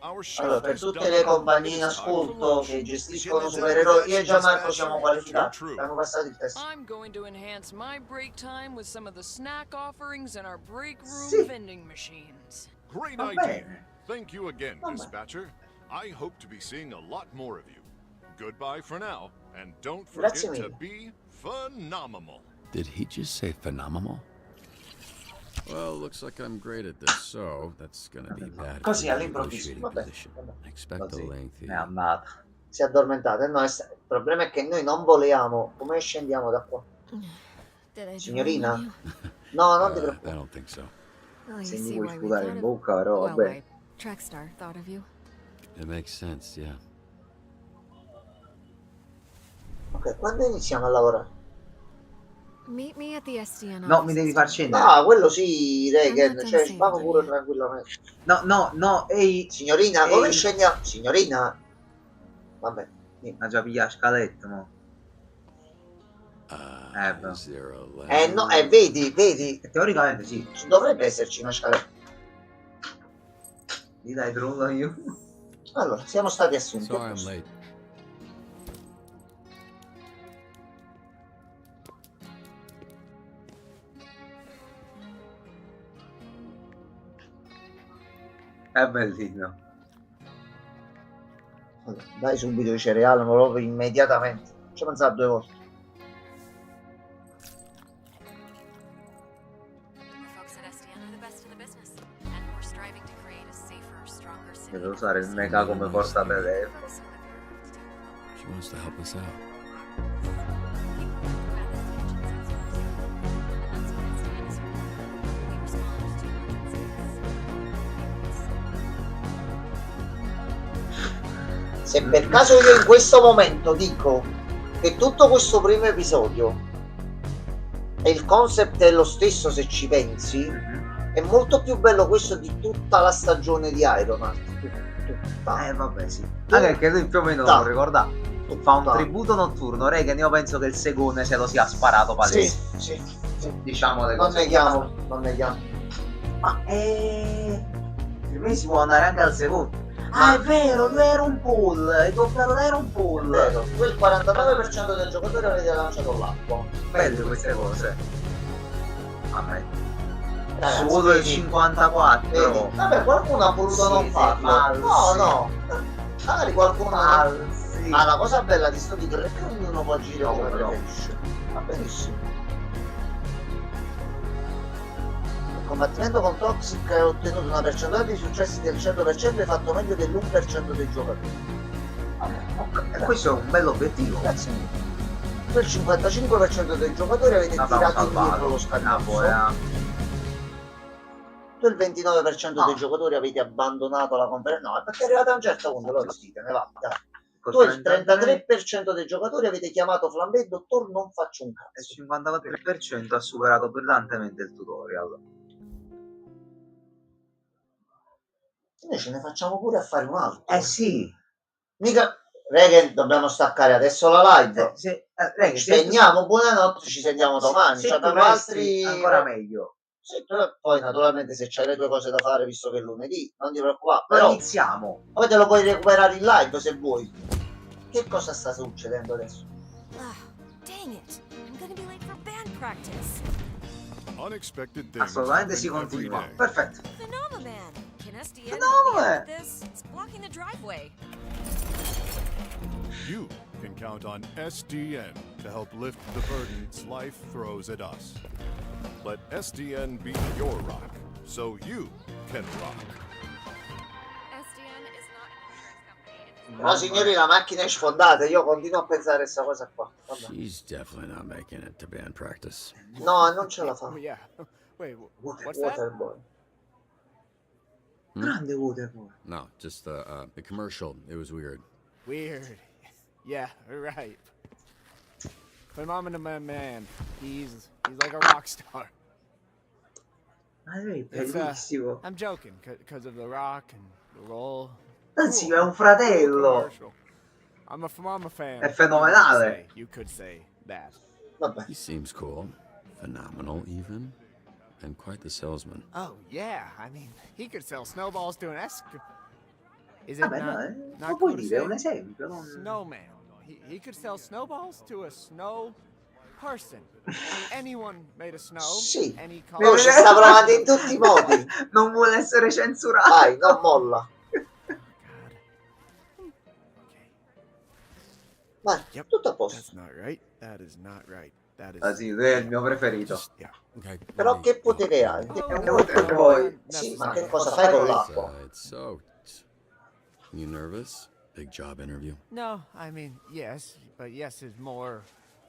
Our Allora, shift per is tutte done. le compagnie in ascolto che gestiscono supereroi, io e Gianmarco siamo qualificati. Abbiamo passato il test. I'm going to enhance my break time with some of the snack offerings in our break room vending machines. Great Va idea. bene. Thank you again, Va bene. dispatcher. I hope to be seeing a lot more of you. Goodbye for now, and don't Grazie forget to mille. be phenomenal. Did he just say phenomenal? Well, looks like I'm great at this, so that's gonna be bad. Così for the all'improvviso. negotiating Vabbè. position. I expect Così. a lengthy. È andata. Si è addormentata. No, il problema è che noi non voliamo. Come scendiamo da qua? Signorina? No, non ti I preoccupare. don't think so. Well, you Se mi see vuoi why we sputare thought in of... bocca, però Well, vabbè. why Trackstar thought of you. It makes sense, yeah. Ok, quando iniziamo a lavorare? Meet me at the SDN No, office. mi devi far scendere. Ah, quello sì, Regen, I'm not cioè done vamo saying pure that. tranquillamente. No, ehi. Signorina, come Ehi. scendiamo? Signorina? Vabbè. Ha già pigliato scaletta, mo. beh. Is there a No, vedi, Teoricamente sì. ci dovrebbe esserci una scaletta. Gli dai trollo io. Allora, siamo stati assunti. Sorry I'm late. È bellino. Allora, dai subito i cereali, ma proprio immediatamente. Ci ho pensato 2 volte. Devo usare il mega come portatelefono. She wants to help us out. Se per caso io in questo momento dico che tutto questo primo episodio e il concept è lo stesso, se ci pensi, è molto più bello questo di tutta la stagione di Iron Man. Tutta. Vabbè, sì. Anche perché lui più o meno non ricorda. Fa un tributo notturno. Regan, io penso che il secondo se lo sia sparato palese. Sì. Diciamo le Non cose. neghiamo. Ma per me si può andare anche al secondo. Ah, è vero, lui era un pool. Il doppiato era un pool. Vero, tu il 49% del giocatore avete lanciato l'acqua. Belle queste cose. Vabbè. Ragazzi, Solo il vedi? 54. Vedi? Vabbè, qualcuno ha voluto non farlo. Falsi. No. Magari qualcuno. Falsi. Ma la cosa bella di sto titolo è che ognuno può girare come preferisce. Va benissimo. Il combattimento con Toxic ha ottenuto una percentuale di successi del 100% e fatto meglio dell'1% dei giocatori. E questo è un bello obiettivo. Grazie mille. Tu il 55% dei giocatori avete tirato indietro lo scagnozzo. Tu il 29% dei giocatori avete abbandonato la conferenza. No, perché è arrivata a un certo punto, lo dite, ne va. Tu il 33% dei giocatori avete chiamato Flambé e dottor non faccio un cazzo. Il 54% ha superato brillantemente il tutorial. Noi ce ne facciamo pure a fare un altro. Sì. Mica... Regen, dobbiamo staccare adesso la live. Spegniamo, buonanotte, ci sentiamo domani. Se abbiamo altri ancora meglio. Sì, poi naturalmente se c'hai le tue cose da fare, visto che è lunedì, non ti preoccupare. Però iniziamo. Poi te lo puoi recuperare in live se vuoi. Che cosa sta succedendo adesso? Dang it. I'm gonna be late for band practice. Unexpected things. Assolutamente si continua. Perfetto. Phenomenon. Can SDN Phenomenon. help me out with this? It's blocking the driveway. You can count on SDN to help lift the burdens life throws at us. Let SDN be your rock, so you can rock. SDN is not an insurance company. No signorina, la macchina è sfondata, io continuo a pensare a questa cosa qua. Vabbè. She's definitely not making it to band practice. No, non ce la fa. Yeah. Wait, what's that? Waterboy. Grande Waterboy. No, just the commercial. It was weird. Weird. Yeah, right. Phenomenon man. He's like a rock star. Bellissimo. I'm joking, because of the rock and the roll. Anzi, è un fratello. I'm a fan. È fenomenale. You could say that. He seems cool, phenomenal even, and quite the salesman. Oh yeah, I mean, he could sell snowballs to an Is it not puoi cool to dire, è say? un esempio. Snowman. He could sell snowballs to a snow person. Anyone made a snow. Sì. Any Lui ci sta provando in tutti i modi. Non vuole essere censurato. Vai, non molla. Vai, tutto a posto. That's not right. That is not right. That is. Ah sì, lui è il mio preferito. Okay. Però che potere hai? È un Waterboy. Sì, ma che cosa fai con l'acqua? It's soaked. You nervous? Big job interview. No, I mean yes, but yes is more.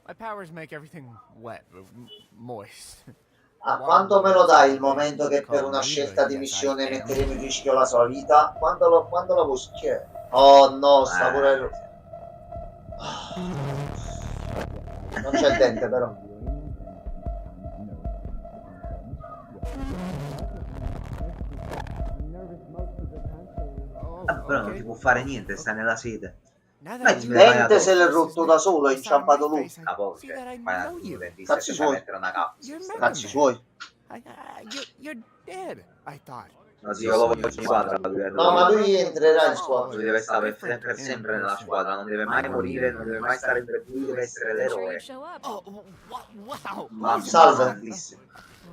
My powers make everything wet, moist. Ah, quando me lo dai il momento che per una scelta di missione metteremo in rischio la sua vita? Quando la vuoi schier? Oh no, sta pure... Non c'è il dente però. Però non ti può fare niente, sta nella sede. Il dente se l'è rotto da solo, è inciampato lui. La voce, fai una dentista Cazzi e suoi. mettere una cappa. Cazzi suoi. You're dead, I thought. No, sì, io lo voglio in squadra. No, ma lui entrerà in squadra. Lui deve stare per sempre nella squadra, non deve mai morire, non deve mai stare in lui, deve essere l'eroe. Oh, wow. Ma salve. bellissimo.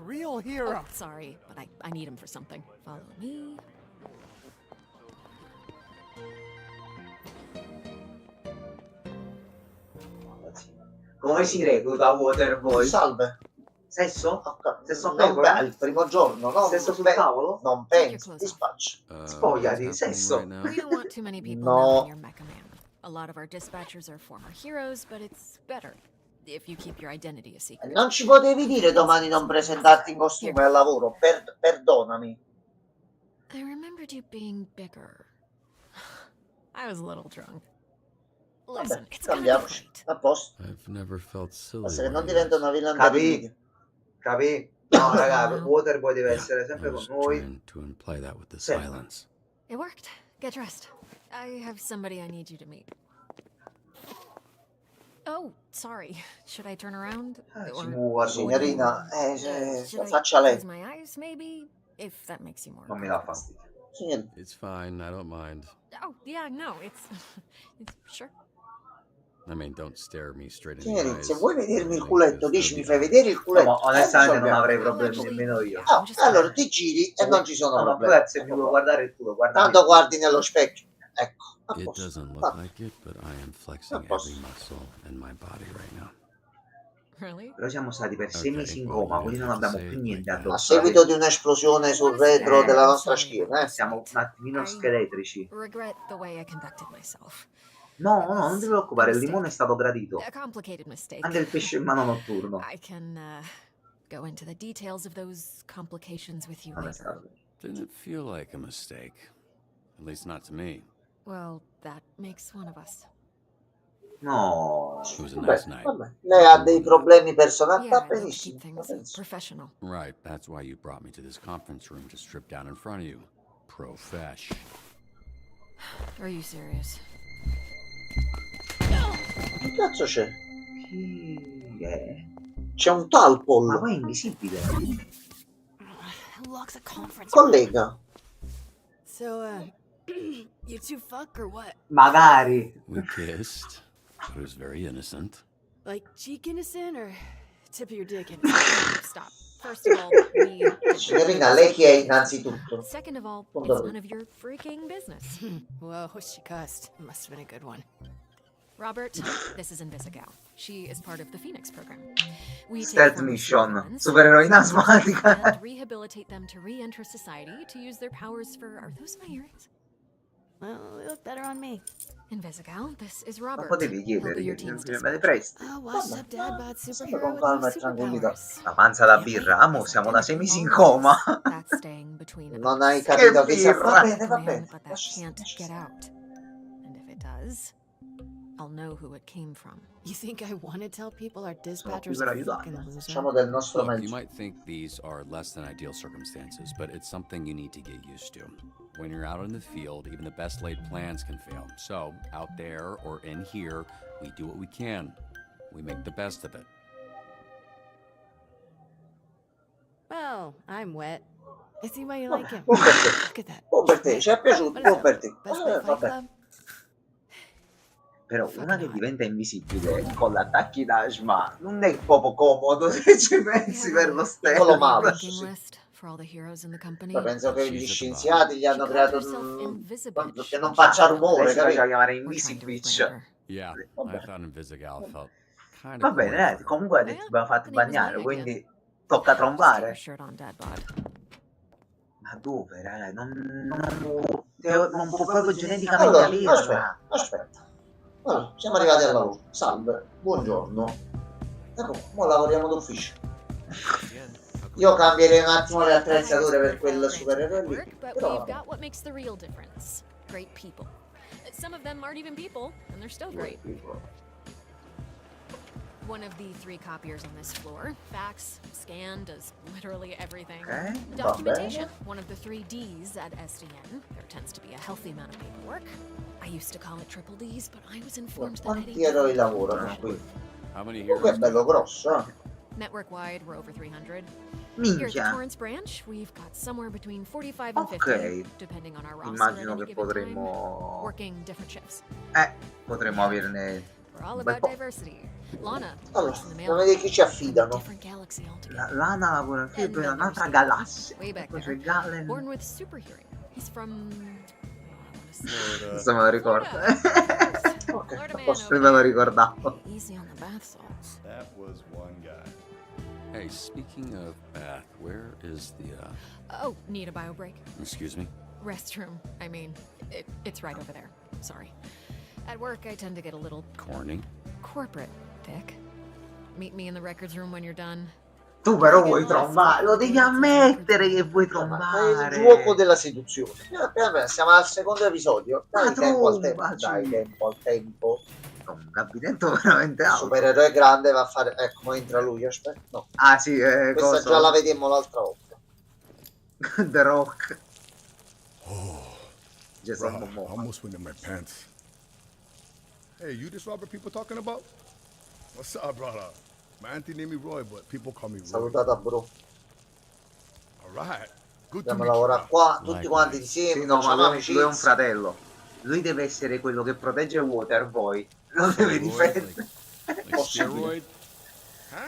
Real hero. Oh, sorry, but I need him for something. Follow me. Come si recluta Waterboy? Salve. Sesso? Sesso Non pecora? il primo giorno, no? Sesso sul tavolo? Non penso, dispaccio. Spogliati, sesso. We don't want too many people No. knowing you're Mecha Man. A lot of our dispatchers are former heroes, but it's better if you keep your identity a secret. Non ci potevi dire domani non presentarti in costume al lavoro, perdonami. I remembered you being bigger. I was a little drunk. Listen, Vabbè, it's gonna be cambiamoci. great. A posto. I've never felt silly. Basta che non when diventa una villana di video. Capì? No, raga, Waterboy deve essere sempre I con was noi. trying to imply that with the Sì. silence. It worked. Get dressed. I have somebody I need you to meet. Oh, sorry. Should I turn around? Ci muova, Signorina, Should I faccia lei. close my eyes, maybe? If that makes you more Non mi dà fastidio. Signorina. It's fine. I don't mind. Oh, yeah, no, it's sure. I mean, don't stare me straight in the Signorina, eyes. se vuoi vedermi il culetto, dici mi fai vedere il culetto. No, ma onestamente non risolviamo. avrei problemi nemmeno io. No, allora ti giri e non ci sono No, ma problemi. se mi vuoi guardare il culo, guarda. Tanto guardi nello specchio. Ecco, a It posto. doesn't look like it, but I am flexing every muscle in my body right now. Really? Però siamo stati per 6 Ok, mesi in well, coma, you quindi non have to abbiamo say più it niente like that. A addosso. seguito di un'esplosione sul retro della nostra schiena, Siamo un attimino scheletrici. Regret the way I conducted myself. No, no, non ti preoccupare, il limone è stato gradito. A complicated mistake. Anche il pesce in mano notturno. I can go into the details of those complications with you Non è later. stato. Didn't feel like a mistake. At least not to me. Well, that makes one of us. No. It was a Vabbè, nice night. vabbè. Lei ha dei problemi personali, Yeah, va I'd like to benissimo. keep Va things benissimo. professional. Right, that's why you brought me to this conference room to strip down in front of you. Profesh. Are you serious? Che cazzo c'è? Chi è? C'è un talpol. Ma poi è invisibile. Who locks a conference? Collega. So, you two fuck or what? Magari. We kissed. It was very innocent. Like cheek innocent or tip of your dick innocent? Stop. First of all, we. Signorina, lei chi è innanzitutto? Second of all, Punto. it's none of your freaking business. Whoa, she cussed. Must have been a good one. Robert, this is Invisigal. She is part of the Phoenix program. We take Stealth former mission. supervillains, Supereroina asmatica. and rehabilitate them to re-enter society to use their powers for. Are those my earrings? Well, they look better on me. Invisigal, this is Ma Robert. potevi He'll chiedere be your che team's me le presti. Oh, washed up dad bought Sempre superhero con with calma no e tranquillità. superpowers. La panza da birra, amo, siamo da 6 mesi in coma. That's staying between Non hai us. capito che birra. va bene, va Plan, bene. but that Lascia can't stare, get out. And if it does, I'll know who it came from. You think I want to tell people our Sono qui dispatcher's per a aiutarla. fucking loser? Facciamo del nostro Look, you meglio. might think these are less than ideal circumstances, but it's something you need to get used to. When you're out in the field, even the best laid plans can fail. So, out there or in here, we do what we can. We make the best of it. Well, I'm wet. I see why you like him. Buon per te. Look at that. Buon per te, ci è piaciuto, buon per te. Best Buy Fight Vabbè. Club? Però una che diventa invisibile con l'attacchi d'asma non è proprio comodo se ci pensi per lo Piccolo stesso. malo. Ranking list for all the heroes in the company. Ma penso che gli She's at the scienziati gli hanno She creato called herself Invisibitch. che non faccia Lei rumore, si faceva capito? chiamare We're trying to Invisibitch. rebrand her. Yeah, Vabbè. I thought Invisigal felt kind Va of bene, comunque ha detto che abbiamo fatto bagnare, quindi tocca trombare. Just keep your shirt on, Dad Bod. Ma dove, raga? Non può proprio geneticamente Allora, averla. aspetta. Allora, siamo arrivati al lavoro. Salve, buongiorno. Ecco, ora lavoriamo d'ufficio. Io cambierei un attimo le attrezzature per quel supereroe lì. Work, but Però we've vabbè. got what makes the real difference. Great people. Some of them aren't even people, and they're still great. One of the 3 copiers on this floor. Fax, scan, does literally everything. Okay, Documentation. One of the 3 Ds at SDN. There tends to be a healthy amount of paperwork. I used to call it triple Ds, but I was informed that Quanti heading eroi lavorano qui? How many Comunque è heroes? bello grosso, eh? network-wide, we're over 300. Here at the Minchia. Torrance branch, we've got somewhere between 45 and 50, Ok. depending on our roster Immagino at any che given time, potremmo... working different shifts. potremmo averne... We're all un bel about po'. diversity. Lana Allora, works in the bisogna mail. vedere chi ci affidano. Different galaxy altogether. Lana lavora qui per un'altra galassia. Way back Poi c'è there. Galen. Born with super hearing. He's from... Questo me lo ricordo. Ok, a man posto. Prima lo ricordavo. Easy on the bath salts. That was one guy. Hey, speaking of bath, where is the, Oh, need a bio break? excuse me? Restroom. I mean, it's right over there. Sorry. At work, I tend to get a little Corny? corporate, Dick. Meet me in the records room when you're done. Tu però vuoi trombare, lo devi ammettere che vuoi È trombare. il gioco della seduzione. Vabbè, siamo al secondo episodio. Dai Ma tempo al tempo. trombaci. Dai tempo al tempo. Un gabinetto veramente Il alto. supereroe grande va a fare. Ecco, ma entra lui. Aspetta. No. Ah sì, Questa cosa? già la vedemmo l'altra volta. The Rock. Bruh, Jason I Momoa. almost went in my pants. Hey, you this Robert people talking about? What's up, brother? My auntie named me Roy, but people call me Roy. Salutata bro. Alright. Good to Dobbiamo meet you. lavorare qua tutti quanti insieme. Sì, no, ma facciamo lui è un amicizia. fratello. Lui deve essere quello che protegge Waterboy. Lo deve difendere. Like steroid?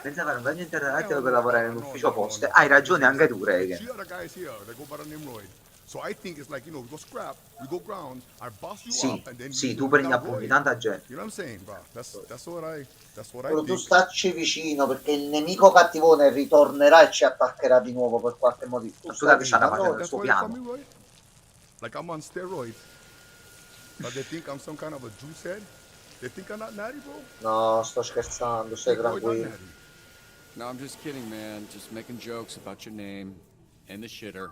Senza fare un bagno interrelativo per lavorare in ufficio poste. Hai ragione anche tu, Regan. See other guys here. They go by the name Roy. So I think it's like, you know, we go scrap, we go ground, I boss you Sì, up, and then sì, you tu prendi without appunti Roy. tanta gente. You know what I'm saying, bro? That's what I Però tu think. stacci vicino perché il nemico cattivone ritornerà e ci attaccherà di nuovo per qualche motivo. Tu stai vicino a noi. That's why they call me Roy. Like I'm on steroids. But they think I'm some kind of a juice head. They think I'm not natty, bro. No, sto scherzando, stai tranquillo. No, I'm just kidding, man. Just making jokes about your name and the shitter.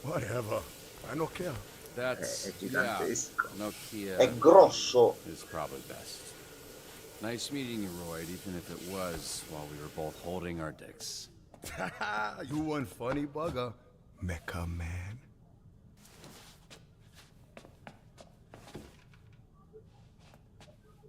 Whatever. I don't care. That's Nokia. È grosso. Is probably best. Nice meeting you, Roy, even if it was while we were both holding our dicks. You one funny bugger, Mecha Man.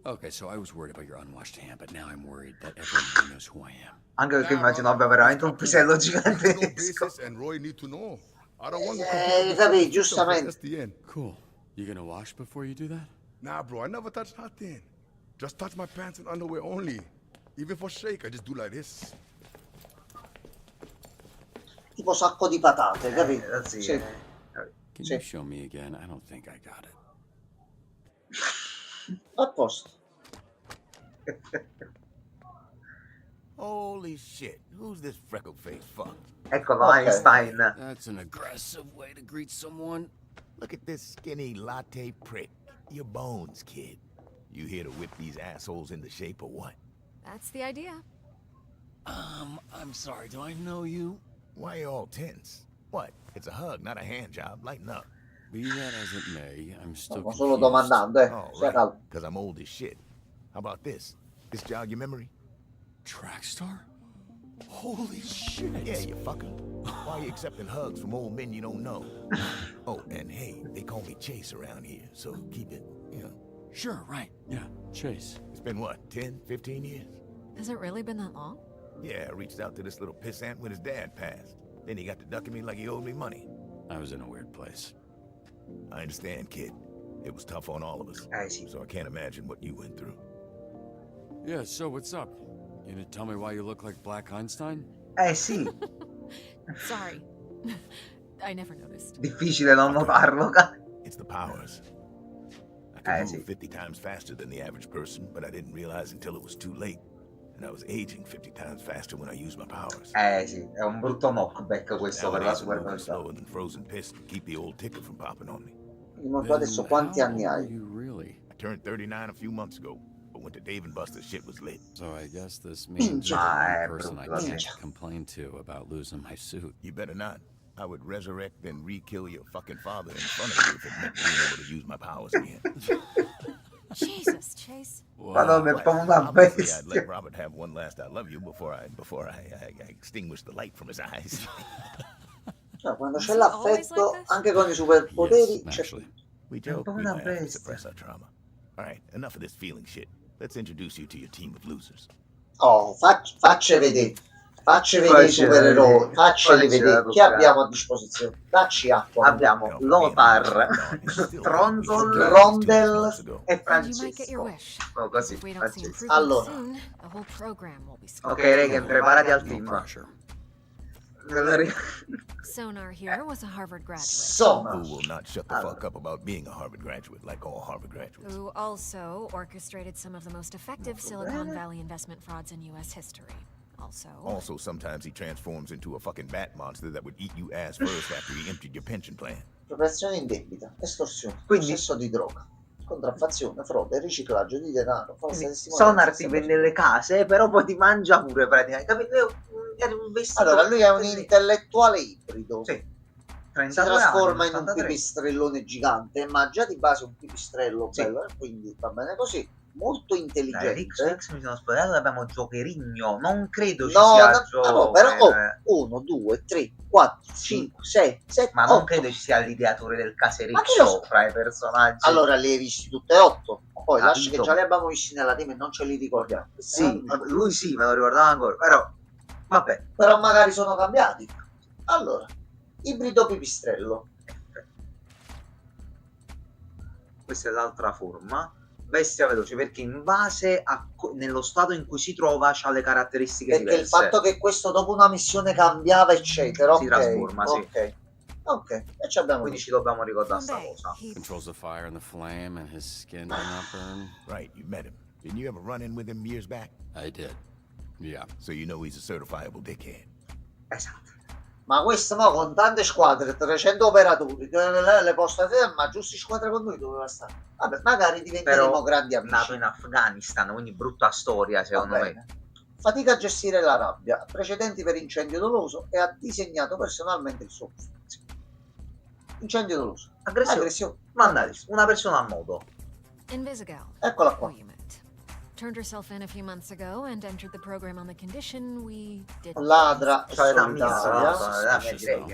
Okay, so I was worried about your unwashed hand, but now I'm worried that everyone knows who I am. Anche perché immagino abbia veramente un pisello gigantesco. And Roy need to know. I don't want capì, giustamente. Cool. You gonna wash before you do that? Nah, bro, I never touch nothing. Just touch my pants and underwear only. Even for shake, I just do like this. Tipo sacco di patate, capito? Sì. Sì. Can you show me again? I don't think I got it. A posto. Holy shit, who's this freckle-faced fuck? Eccolo, Einstein. That's an aggressive way to greet someone. Look at this skinny latte prick. Your bones, kid. You here to whip these assholes into shape or what? That's the idea. I'm sorry, do I know you? Why are you all tense? What? It's a hug, not a hand job. Lighten up. Be that as it may, I'm still Sto solo domandando, Oh, Sia calmo. because I'm old as shit. How about this? This jog your memory? Trackstar? Holy shit. Yeah, you fucker. Why are you accepting hugs from old men you don't know? Oh, and hey, they call me Chase around here, so keep it, you know. Sure, right. Yeah, Chase. It's been what, 10, 15 years? Has it really been that long? Yeah, I reached out to this little pissant when his dad passed. Then he got to ducking me like he owed me money. I was in a weird place. I understand, kid. It was tough on all of us. So I can't imagine what you went through. Yeah, so what's up? You gonna tell me why you look like Black Einstein? Sì. Sorry. I never noticed. Difficile non notarlo. It's the powers. I can move 50 times faster than the average person, but I didn't realize until it was too late. And I was aging 50 times faster when I used my powers. Sì, è un brutto knockback questo per la super velocità. Slower than frozen piss to keep the old ticker from popping on me. Tu adesso quanti anni hai? I turned 39 a few months ago, but went to Dave and Buster's shit was lit. So I guess this means you're the person I can't complain to about losing my suit. You better not. I would resurrect and re-kill your fucking father in front of you if it meant being able to use my powers again. Jesus, Chase. Madonna, è come una Obviously, bestia. I'd let Robert have one last I love you before I extinguished the light from his eyes. Cioè, quando c'è l'affetto, anche con i superpoteri, c'è We joke, we laugh, we suppress our trauma. All right, enough of this feeling shit. Let's introduce you to your team of losers. Oh, facce vedere. Facci vedere i supereroi, facceli vedere chi abbiamo a disposizione. Dacci acqua. Abbiamo Lothar, Tronzol, Rondel e Francesco. Oh, così, Francesco. Allora. Ok, Regan, preparati al team. Sonar here was a Harvard graduate. Who will not shut the fuck up about being a Harvard graduate like all Harvard graduates. Who also orchestrated some of the most effective Silicon Valley investment frauds in U.S. history. Also, sometimes he transforms into a fucking bat monster that would eat you ass first after he emptied your pension plan. Appropriazione indebita, estorsione, possesso di droga, contraffazione, frode, riciclaggio di denaro, falsa testimonianza. Sonar ti vende le case, però poi ti mangia pure praticamente. Capito? Allora, lui è un intellettuale ibrido. Sì. Si trasforma in un pipistrellone gigante, ma già di base un pipistrello bello, quindi va bene così. Molto intelligente. X mi sono spoilato, abbiamo Giocherigno, non credo ci sia no, però 1, 2, 3, 4, 5, 6, 7, ma non credo ci sia l'ideatore del casericcio fra i personaggi. Allora li hai visti tutte e 8, poi lasci che già li abbiamo visti nella team e non ce li ricordiamo. Sì, lui sì, me lo ricordavo ancora, però vabbè. Però magari sono cambiati. Allora, ibrido pipistrello. Questa è l'altra forma. bestia veloce perché in base a nello stato in cui si trova c'ha le caratteristiche perché diverse. il fatto che questo dopo una missione cambiava eccetera, si trasforma, sì. Ok, e ci abbiamo quindi ci dobbiamo ricordare sta cosa. Controls the fire and the flame and his skin will not burn. Right, you met him. Didn't you ever run in with him years back? I did. Yeah. So you know he's a certifiable dickhead. Esatto. Ma questo mo con tante squadre, 300 operatori, le poste ma giusti squadre con noi doveva stare. Vabbè, magari diventeremo però grandi amici. Nato in Afghanistan, quindi brutta storia secondo me. Fatica a gestire la rabbia, precedenti per incendio doloso e ha disegnato personalmente il suo ufficio. Incendio doloso. Aggressione. Vandalismo. Una persona a modo. Invisigal. Eccola qua. Turned herself in a few months ago and entered the program on the condition we did. Ladra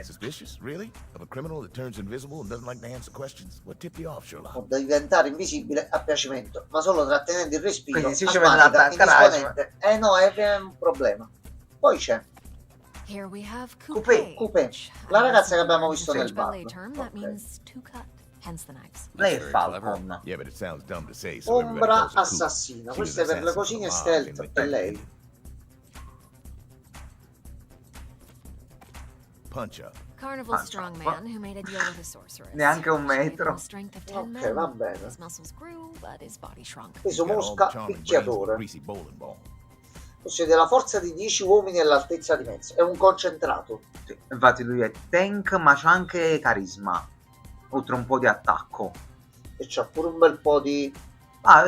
Suspicious? Really? Of a criminal that turns invisible and doesn't like to answer questions? What tipped you off, Sherlock? Può diventare invisibile a piacimento, ma solo trattenendo il respiro. Quindi si ci vede la indisponente. No, è un problema. Poi c'è Here we have Coupé, la ragazza che abbiamo visto nel bar. Lei è Falcon. Yeah, but it sounds dumb to say, so Ombra assassina, questa è per le cosine stealth e lei. Punch up. Carnival strongman who made a deal with a sorceress. Neanche un metro. Ok, va bene. His muscles grew, but his body shrunk. Peso mosca, picchiatore. Possiede la forza di 10 uomini e l'altezza di mezzo. È un concentrato. Sì, infatti lui è tank, ma c'ha anche carisma. Oltre un po' di attacco. E c'ha pure un bel po' di...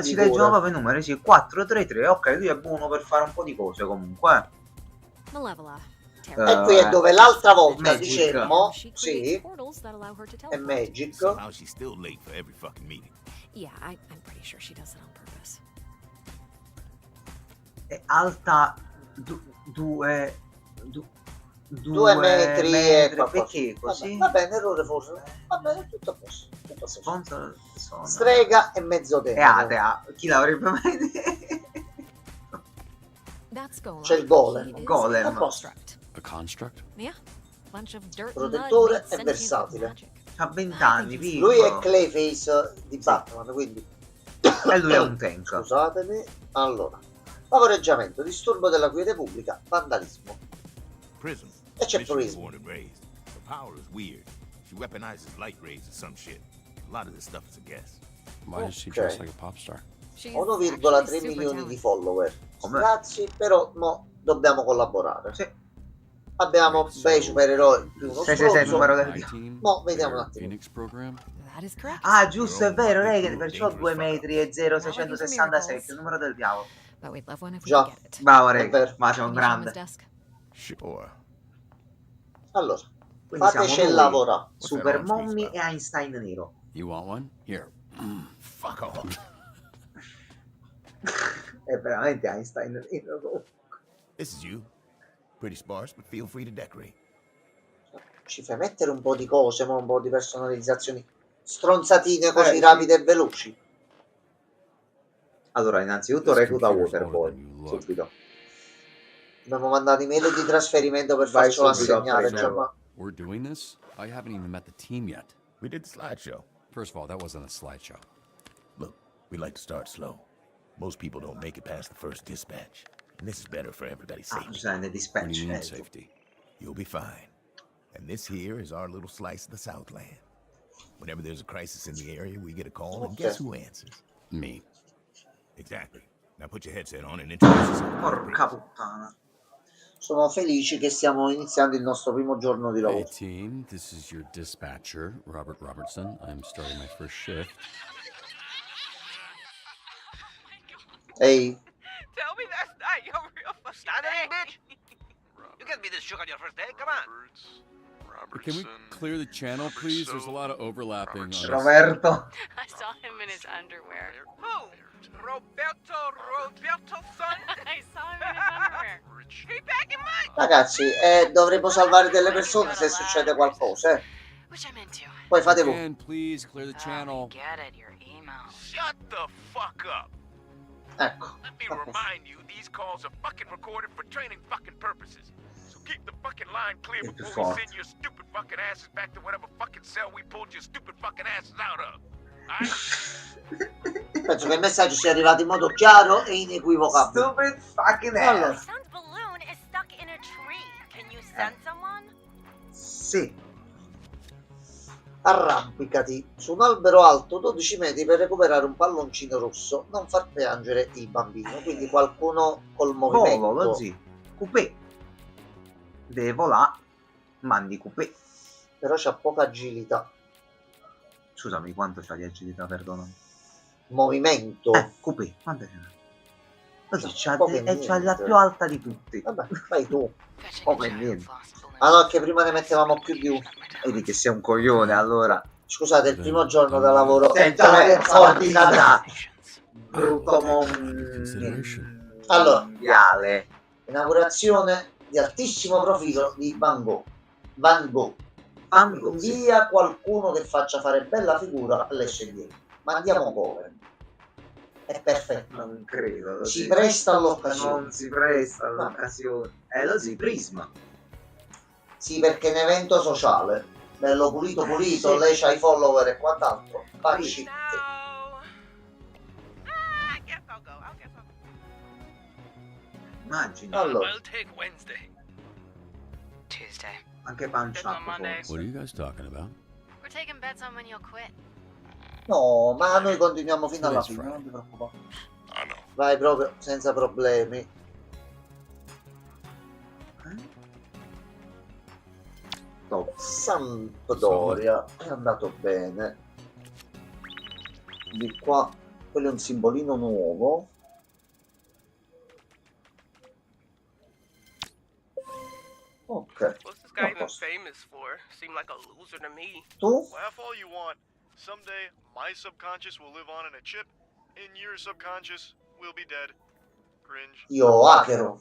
si leggono proprio i numeri, sì. 4, 3, 3. Ok, lui è buono per fare un po' di cose comunque. Malevola. E qui è dove l'altra volta dicemmo, sì, è Magic. Somehow she's still late for every fucking meeting. Yeah, I'm pretty sure she does it on purpose. È alta 2 metri e perché così? Va bene, errore forse. Va bene, tutto a posto. Strega e mezzo tempo. È atea. Chi l'avrebbe mai detto? C'è il golem. Golem. A posto. A construct? Yeah. Bunch of dirt Protettore e versatile. Ha 20 anni, lui è Clayface di Batman, quindi... E lui è un tank. Scusatemi. Allora. Favoreggiamento, disturbo della quiete pubblica, vandalismo. Prism. E c'è Prism. Born and raised. The power is weird. She weaponizes light rays or some shit. A lot of this stuff is a guess. Why does she dress like a pop star? 1,3 milioni di follower. Grazie, però mo dobbiamo collaborare. Sì. Abbiamo bei supereroi più uno numero del mo vediamo un attimo. Ah, giusto, è vero, lei perciò 2 metri e 0,667, il numero del diavolo. Già, bravo, ma c'è un grande. Sure. Allora, quindi fateci lavorare. Super Mommy e Einstein nero. You want one? Here. Fuck off. È veramente Einstein nero. This is you. Pretty sparse, but feel free to decorate. Ci fai mettere un po' di cose, un po' di personalizzazioni stronzatine così rapide e veloci. Allora, innanzitutto recluta Waterboy, subito. Abbiamo mandato email di trasferimento per farcelo assegnare. We're doing this? I haven't even met the team yet. We did the slideshow. First of all, that wasn't a slideshow. Look, we like to start slow. Most people don't make it past the first dispatch. And this is better for everybody's safety. What do you mean safety? You'll be fine. And this here is our little slice of the Southland. Whenever there's a crisis in the area, we get a call, and guess who answers? Me. Exactly. Now put your headset on and introduce yourself. Porca puttana. Sono felici che stiamo iniziando il nostro primo giorno di lavoro. Hey team, this is your dispatcher, Robert Robertson. I'm starting my first shift. Hey. Tell me that's not your real fucking name, bitch. You can't be this shook on your first day. Come on. Can we clear the channel, please? There's a lot of overlapping. Roberto. I saw him in his underwear. Who? Roberto's son? I saw him in his underwear. He back in mine. Ragazzi, dovremo salvare delle persone se succede qualcosa, Which I'm into. Poi fate voi. Again, please clear the channel. Get it, your email. Shut the fuck up. Ecco. Let me remind you, these calls are fucking recorded for training fucking purposes. So keep the fucking line clear before we send your stupid fucking asses back to whatever fucking cell we pulled your stupid fucking asses out of. Alright? Penso che il messaggio sia arrivato in modo chiaro e inequivocabile. Stupid fucking Allora. My son's balloon is stuck in a tree. Can you send someone? Sì. Arrampicati su un albero alto 12 metri per recuperare un palloncino rosso. Non far piangere il bambino. Quindi qualcuno col movimento. Volo, lo zio. Coupé. Deve volare. Mandi coupé. Però c'ha poca agilità. Scusami, quanto c'ha di agilità, perdona? Movimento. Coupé, quanto ce n'ha? Così C'ha la più alta di tutti. Vabbè, fai tu. Poco e niente. Ah no, che prima ne mettevamo più di uno. Vedi che sei un coglione, allora. Scusate, il primo giorno da lavoro. Senza ordinata. Brutto Allora, mondiale. inaugurazione di altissimo profilo di Van Gogh. Van Gogh. Invia qualcuno che faccia fare bella figura all'SD. Ma andiamo poveri. È perfetto. Non credo. Si presta all'occasione. Non si presta all'occasione. Lo si prisma. Sì, perché è un evento sociale. Bello pulito, pulito. Lei c'ha i follower e quant'altro. Facci. Immagina. Allora. Tuesday. Anche panciato. What are you guys talking about? We're taking bets on when you'll quit. No, ma noi continuiamo fino alla fine, non ti preoccupare. Vai proprio senza problemi. Sampdoria è andato bene. Di qua, quello è un simbolino nuovo. Ok. What's this guy even famous for? Seemed like a loser to me. Tu? Laugh all you want. Someday, my subconscious will live on in a chip, and your subconscious will be dead. Cringe. Io hackero.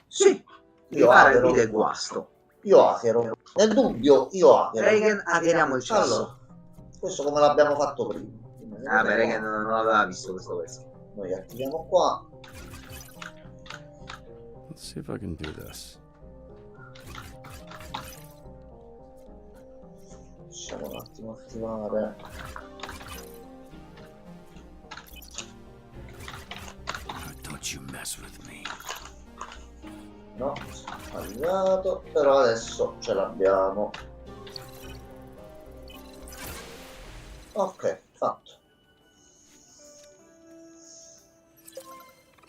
Sì. Io fare hackero. il guasto. Io hackero. Nel dubbio, io hackero. Reagan, hackeriamo il cesso. Allora, questo come l'abbiamo fatto prima. Beh, Reagan non aveva visto questo pezzo. Noi attiviamo qua. Let's see if I can do this. Lasciamo un attimo attivare. Don't you mess with me. No, sbagliato, però adesso ce l'abbiamo. Ok, fatto.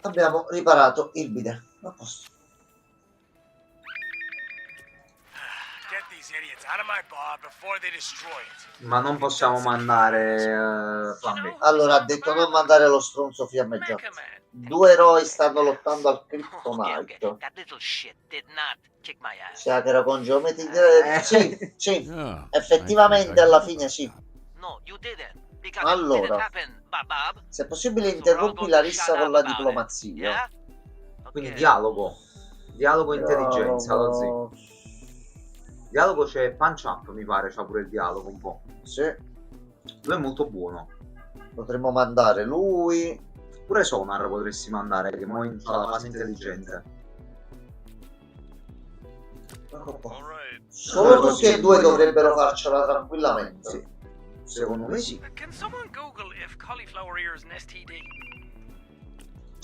Abbiamo riparato il bidet. A posto. Get these idiots out of my bar before they destroy it. Ma non possiamo mandare Flambe. Allora ha detto non mandare lo stronzo fiammeggiato. 2 eroi stanno lottando al Kryptonite. That little shit did not kick my ass. Sì, che era con Geometry sì, sì. Effettivamente alla fine sì. No, you didn't. Because Allora, it didn't happen, Bob. se è possibile interrompi la rissa con la diplomazia. Quindi dialogo. Dialogo e intelligenza, lo zio. Dialogo c'è Punch Up, mi pare, c'ha pure il dialogo un po'. Sì. Lui è molto buono. Potremmo mandare lui. Pure Sonar potresti mandare, che poi c'ha la fase intelligente. Solo tutti e due dovrebbero farcela tranquillamente. Sì. Secondo me sì. Can someone Google if cauliflower ear is an STD?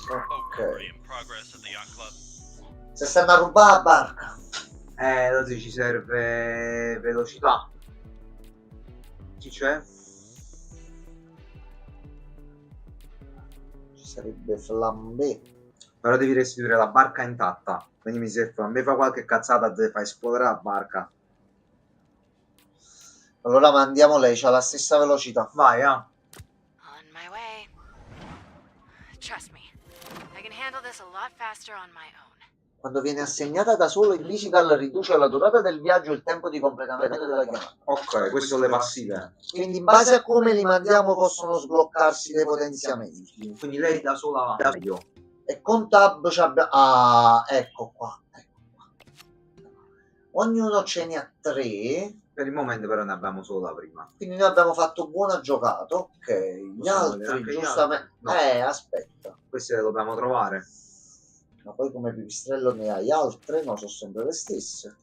Ok. In progress at the yacht club. Se stanno a rubare la barca. Lo zio, ci serve velocità. Chi c'è? Ci sarebbe Flambé. Però devi restituire la barca intatta. Quindi mi serve, a me fa qualche cazzata, te fa esplodere la barca. Allora mandiamo lei, c'ha la stessa velocità. Vai, ah. On my way. Trust me, I can handle this a lot faster on my own. Quando viene assegnata da solo, il Digital riduce la durata del viaggio e il tempo di completamento della chiamata. Ok, queste sono le passive. Quindi in base a come li mandiamo possono sbloccarsi dei potenziamenti. Quindi lei da sola va meglio. E con Tab ci abbiamo... Ah, ecco qua. Ognuno ce ne ha 3. Per il momento però ne abbiamo solo la prima. Quindi noi abbiamo fatto buona giocata. Ok, gli altri giustamente... No. Aspetta. Queste le dobbiamo trovare. Ma poi come pipistrello ne hai altre? No, sono sempre le stesse.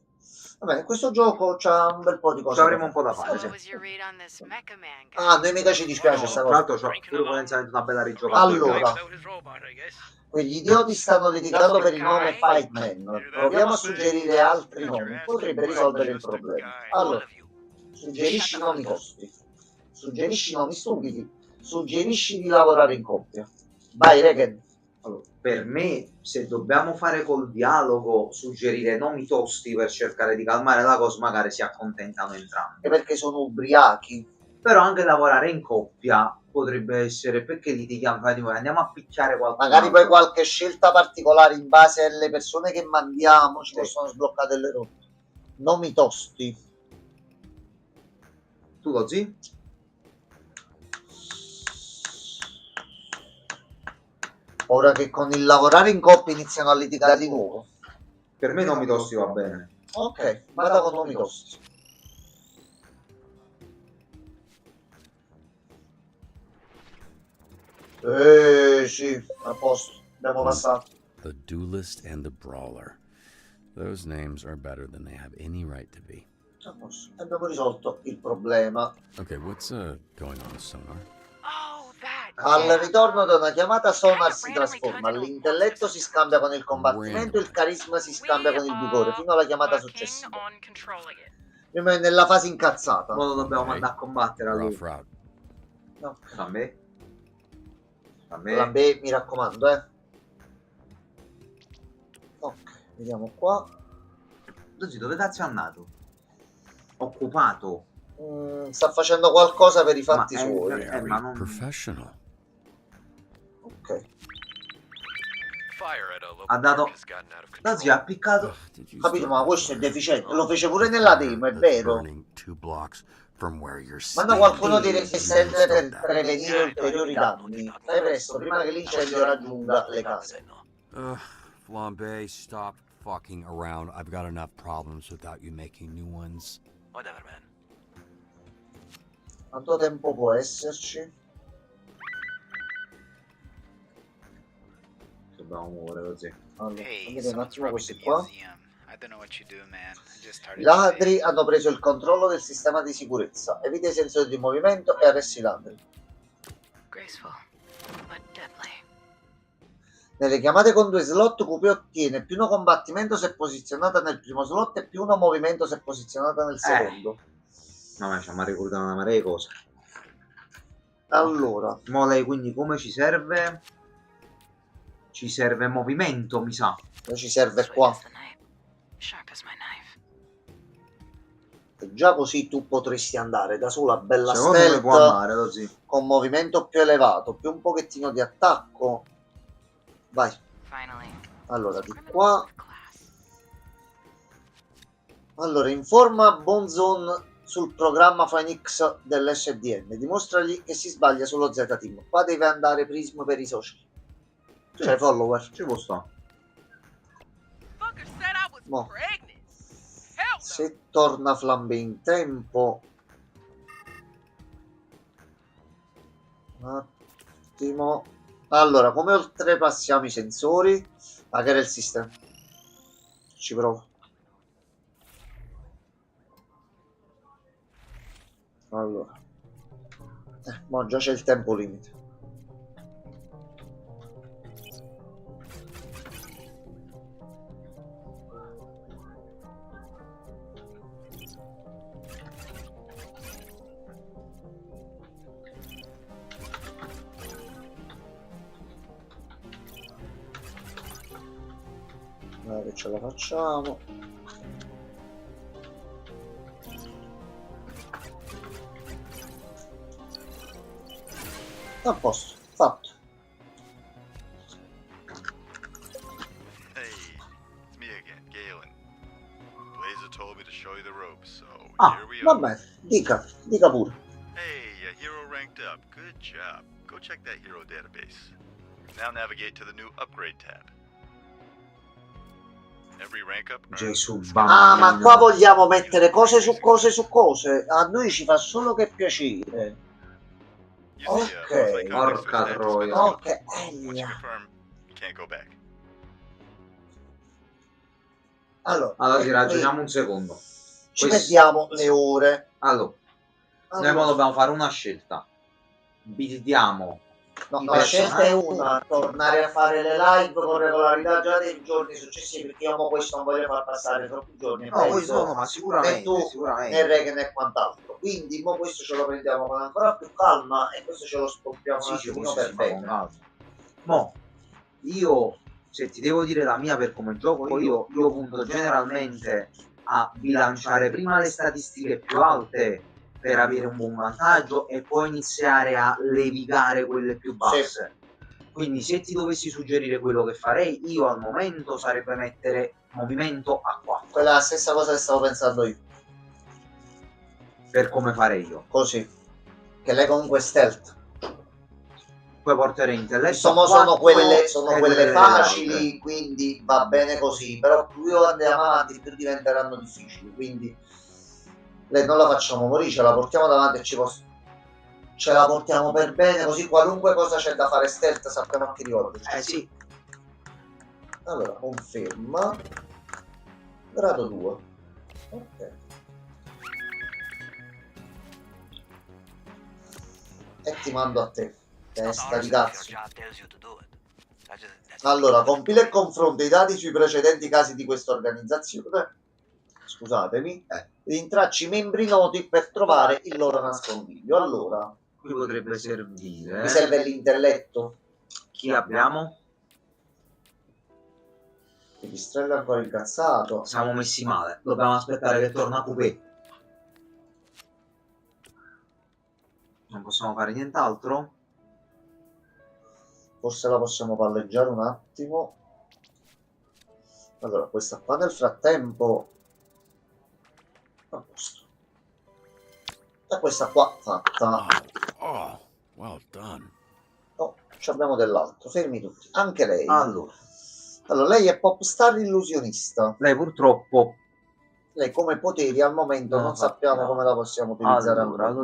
Vabbè, questo gioco c'ha un bel po' di cose. Ci avremo un po' da fare, So, sì. what was your read on this Mecha Man guy? Ah, a noi mica ci dispiace sta Tra cosa. l'altro c'ho pure potenzialmente una bella rigiocata. Allora, quegli idioti stanno litigando per il nome Fightman. Proviamo a suggerire altri nomi. Potrebbe risolvere il problema. Allora, suggerisci nomi costi. Suggerisci nomi stupidi. Suggerisci di lavorare in coppia. Vai, Regen. Allora, per me, se dobbiamo fare col dialogo, suggerire nomi tosti per cercare di calmare la cosa, magari si accontentano entrambi. Perché sono ubriachi. Però anche lavorare in coppia potrebbe essere, perché litighiamo, andiamo a picchiare qualcuno. Magari poi qualche scelta particolare in base alle persone che mandiamo ci possono sbloccare delle rotte. Nomi tosti. Tu lo zi? Ora che con il lavorare in coppia iniziano a litigare di nuovo. Per me nomi tosti va bene. Ok, vada con nomi tosti. Sì, a posto, abbiamo passato. The Duelist and the Brawler. Those names are better than they have any right to be. A posto, abbiamo risolto il problema. Okay, what's going on, Sonar? Al ritorno da una chiamata, Sonar si trasforma, l'intelletto si scambia con il combattimento, il carisma si scambia con il vigore, fino alla chiamata successiva. Prima nella fase incazzata. Ora lo dobbiamo mandare a combattere a lui. No. A me? A me? La B, mi raccomando, Ok, vediamo qua. Dove cazzo è andato? Occupato. Sta facendo qualcosa per i fatti Ma suoi. ma non... Professional. Ok. Ha dato... La zia ha piccato... Capito, ma questo è deficiente. Lo fece pure nella demo, è vero. Manda qualcuno di resistente per prevenire ulteriori danni. Fai presto, prima che l'incendio raggiunga le case. Flambe, stop fucking around. I've got enough problems without you making new ones. Whatever, man. Quanto tempo può esserci? Dobbiamo muovere così. Allora, vedete un attimo questi qua. I don't know what you do, man. I just started I ladri hanno preso il controllo del sistema di sicurezza. Evita i sensori di movimento e arresti i ladri. Graceful, but deadly. Nelle chiamate con 2 slot QP ottiene più uno combattimento se posizionata nel primo slot e più uno movimento se posizionata nel secondo. No, ma ci ha ricordato una marea di cose. Allora. Mo lei quindi come ci serve? Ci serve movimento, mi sa. Ci serve qua. E già così tu potresti andare da sola, bella stealth, con movimento più elevato, più un pochettino di attacco. Vai. Allora, di qua. Allora, informa Bonzone sul programma Phoenix dell'SDN. Dimostragli che si sbaglia sullo Z-Team. Qua deve andare Prism per i social. Cioè, follower. Ci può stare. Mo. Se torna Flambe in tempo. Un attimo. Allora, come oltrepassiamo i sensori? Magari il sistema. Ci provo. Allora. Ma già c'è il tempo limite. Che ce la facciamo. A posto, fatto. Hey, it's me again, Galen. Blazer told me to show you the ropes, so here we Va are. bene, dica pure. Hey, a hero ranked up. Good job. Go check that hero database. Now navigate to the new upgrade tab. Every rank up. Gesù, ma qua vogliamo mettere cose su cose su cose. A noi ci fa solo che piacere. Ok. Porca troia. Ok. Can't go back. Allora, sì, ragioniamo un secondo. ci perdiamo le ore. Allora, noi dobbiamo fare una scelta. Visitiamo la scelta è una, tornare a fare le live con regolarità già dei giorni successivi, perché io questo non voglio far passare troppi giorni. Ma sicuramente, né reggae né quant'altro. Quindi questo ce lo prendiamo con ancora più calma e questo ce lo stoppiamo un attimino per bene. Io, se ti devo dire la mia per come gioco, io punto generalmente a bilanciare prima le statistiche più alte per avere un buon vantaggio e poi iniziare a levigare quelle più basse. Quindi se ti dovessi suggerire quello che farei io al momento sarebbe mettere movimento a 4. Quella è la stessa cosa che stavo pensando io. Per come farei io. Così. Che lei comunque è stealth. Poi porterei intelletto. Insomma, sono quelle facili, quindi va bene così. Però più andiamo avanti, più diventeranno difficili. Quindi lei non la facciamo morire, ce la portiamo davanti e ce la portiamo per bene, così qualunque cosa c'è da fare stealth sappiamo a chi rivolgerci. Sì. Allora, conferma. Grado 2. Ok. E ti mando a te. Testa di cazzo. Allora, compila e confronta i dati sui precedenti casi di questa organizzazione. Scusatemi. Rintracci i membri noti per trovare il loro nascondiglio. Allora, qui potrebbe servire. Mi serve l'intelletto. Chi abbiamo? Il pistrello è ancora incazzato. Siamo messi male. Dobbiamo aspettare che torna Coupé. Non possiamo fare nient'altro? Forse la possiamo palleggiare un attimo. Allora, questa qua nel frattempo a posto. E questa qua fatta. Oh, well done. Oh, ci abbiamo dell'altro. Fermi tutti. Anche lei. Allora, lei è Popstar illusionista. Lei purtroppo. Lei come poteri al momento non sappiamo come la possiamo utilizzare. Allora,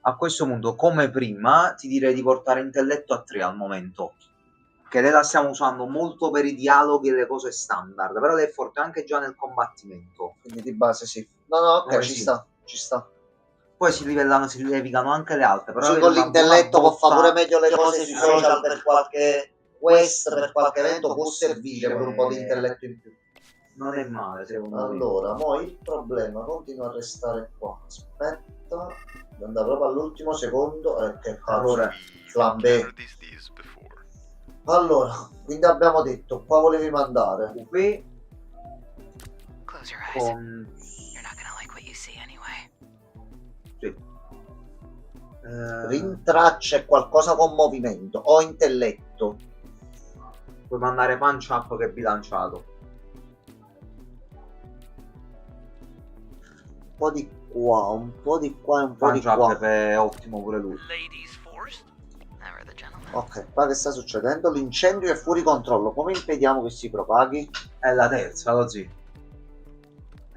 a questo punto, come prima, ti direi di portare intelletto a 3 al momento. Che lei la stiamo usando molto per i dialoghi e le cose standard. Però lei è forte anche già nel combattimento. Quindi di base sì. No, ok, ci sta. Poi si levigano anche le altre. Però con l'intelletto può fare pure meglio le cose sui social per qualche quest, per qualche evento può servire per un po' di intelletto in più. Non è male, secondo me. Allora, mo il problema continua a restare qua. Aspetta, andare proprio all'ultimo secondo. Che cazzo, flambé. Allora, quindi abbiamo detto, qua volevi mandare Coupé con... rintraccia qualcosa con movimento o intelletto. Puoi mandare punch up che è bilanciato. Un po' di qua, un po' di qua e un po' punch di qua. È ottimo pure lui. Ok, qua che sta succedendo? L'incendio è fuori controllo. Come impediamo che si propaghi? È la terza, così.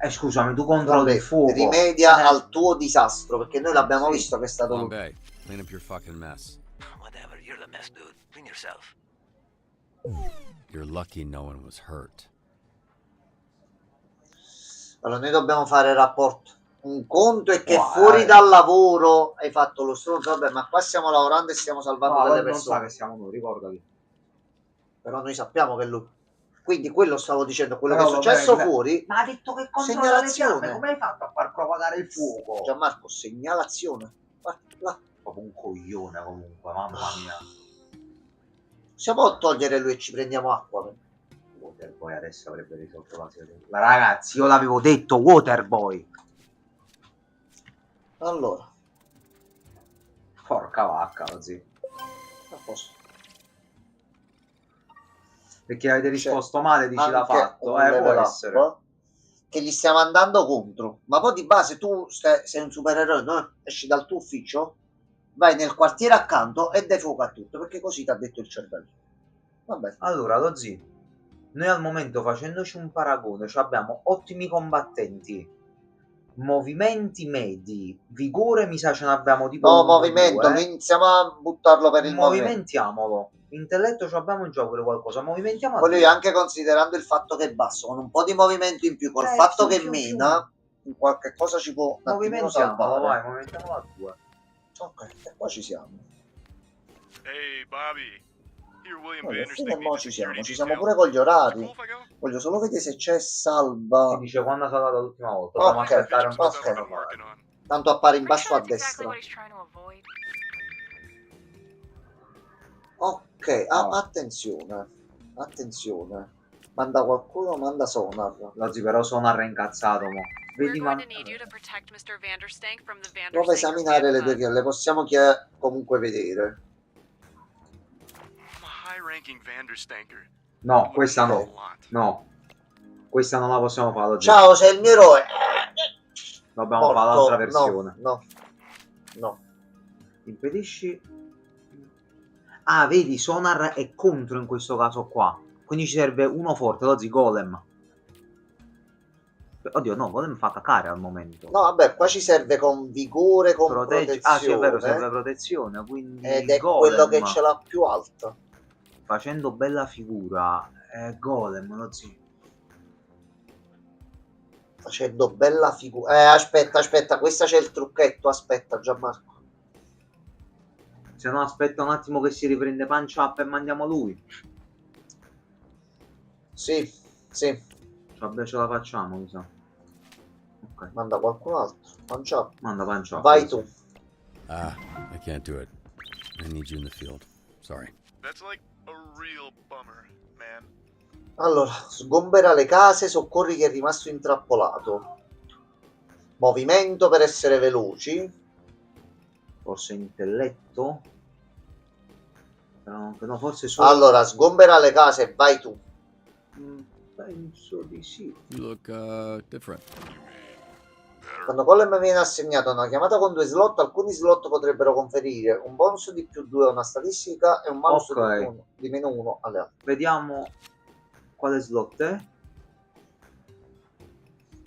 Scusami, tu controlli il fuoco. Rimedia al tuo disastro, perché noi l'abbiamo visto che è stato lui. Clean up your fucking mess. Whatever, you're the mess, dude. Clean yourself. You're lucky no one was hurt. Allora, noi dobbiamo fare rapporto. Un conto è che fuori dal lavoro hai fatto lo stronzo, vabbè, ma qua stiamo lavorando e stiamo salvando delle persone. Non sa che siamo noi, ricordati. Però noi sappiamo che lui. Quindi quello stavo dicendo, quello che è successo fuori. Ma ha detto che controlla le fiamme, come hai fatto a far propagare il fuoco? Gianmarco, segnalazione. Guarda là. Proprio un coglione comunque, mamma mia. Possiamo togliere lui e ci prendiamo acqua. Waterboy adesso avrebbe risolto la situazione. Ma ragazzi, io l'avevo detto, Waterboy. Allora. Porca vacca, così. A posto. Perché avete risposto male, dici l'ha fatto, può essere. Che gli stiamo andando contro. Ma poi di base tu sei un supereroe, no? Esci dal tuo ufficio, vai nel quartiere accanto e dai fuoco a tutto, perché così ti ha detto il cervello. Vabbè. Allora, lo zio, noi al momento facendoci un paragone, abbiamo ottimi combattenti, movimenti medi, vigore mi sa ce ne abbiamo tipo no, movimento, noi iniziamo a buttarlo per il movimento. Movimentiamolo. Intelletto ci abbiamo già pure qualcosa, movimentiamo. Poi lui anche considerando il fatto che è basso, con un po' di movimento in più, col fatto che mena, qualche cosa ci può un attimino Movimentiamolo, salvare. vai, movimentiamolo a 2. Ok, e qua ci siamo. Hey, Bobby. Here, William Alla Vanderstank fine mo needs ci a siamo, security ci siamo detail. pure con gli orari. Cool if I go? Voglio solo vedere se c'è salva. Si dice quando ha salvato l'ultima volta. Dobbiamo Ok, aspettare un po'. ok. Tanto appare in basso a destra. Ok, attenzione. Attenzione. Manda qualcuno, manda Sonar. Lozzi però Sonar è incazzato mo. Vedi ma... Prova a esaminare le due che le possiamo comunque vedere. High-ranking Vanderstanker. No, questa no. No. Questa non la possiamo fare oggi. Ciao, sei il mio eroe. Dobbiamo fare l'altra No, versione. no. Impedisci. Ah, vedi, Sonar è contro in questo caso qua. Quindi ci serve uno forte, Lozzi, Golem. Oddio, no, Golem fa cacare al momento. No, vabbè, qua ci serve con vigore, con protezione. Ah, sì, è vero, serve protezione, quindi ed è Golem, quello che ce l'ha più alta. Facendo bella figura. Golem, Lozzi. Facendo bella figura. Aspetta, questa c'è il trucchetto. Aspetta, Gianmarco. Se no, aspetta un attimo che si riprende punch up e mandiamo lui. Sì. Vabbè, ce la facciamo, mi sa. Ok. Manda qualcun altro. Punch up. Manda punch up. Vai tu. I can't do it. I need you in the field. Sorry. That's like a real bummer, man. Allora, sgombera le case, soccorri chi è rimasto intrappolato. Movimento per essere veloci. Forse intelletto? No, forse solo... Allora, sgombera le case, vai tu. Penso di sì. You look different. Quando Golem viene assegnato a una chiamata con 2 slot, alcuni slot potrebbero conferire un bonus di +2 a una statistica e un bonus di -1 alle altre. Vediamo quale slot è.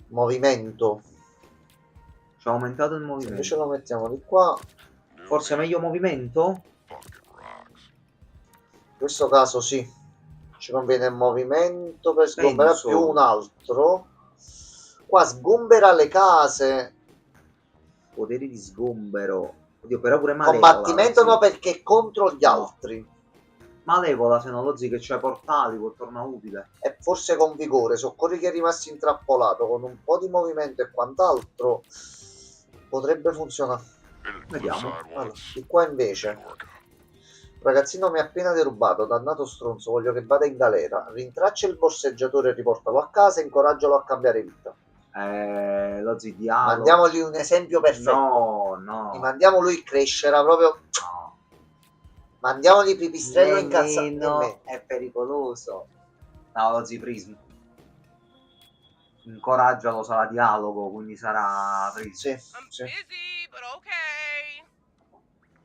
Movimento. Ci ha aumentato il movimento. Invece lo mettiamo di qua. Forse è meglio movimento? In questo caso sì. Ci conviene il movimento per sgomberare più un altro. Qua sgombera le case. Poteri di sgombero. Oddio, però pure Malevola. Combattimento no, perché è contro gli altri. Malevola, se non lo zi che c'è portali, può tornare utile. E forse con vigore. Soccorri chi è rimasto intrappolato. Con un po' di movimento e quant'altro potrebbe funzionare. Vediamo. Allora, di qua invece. Ragazzino mi ha appena derubato, dannato stronzo, voglio che vada in galera. Rintraccia il borseggiatore e riportalo a casa e incoraggialo a cambiare vita. Lo zidialo. Mandiamogli un esempio perfetto. No. Gli mandiamo lui crescerà proprio. No. Mandiamogli pipistrello incazzato. È pericoloso. No, lo Prism. Incoraggialo, sarà dialogo, quindi sarà Prism. Sì.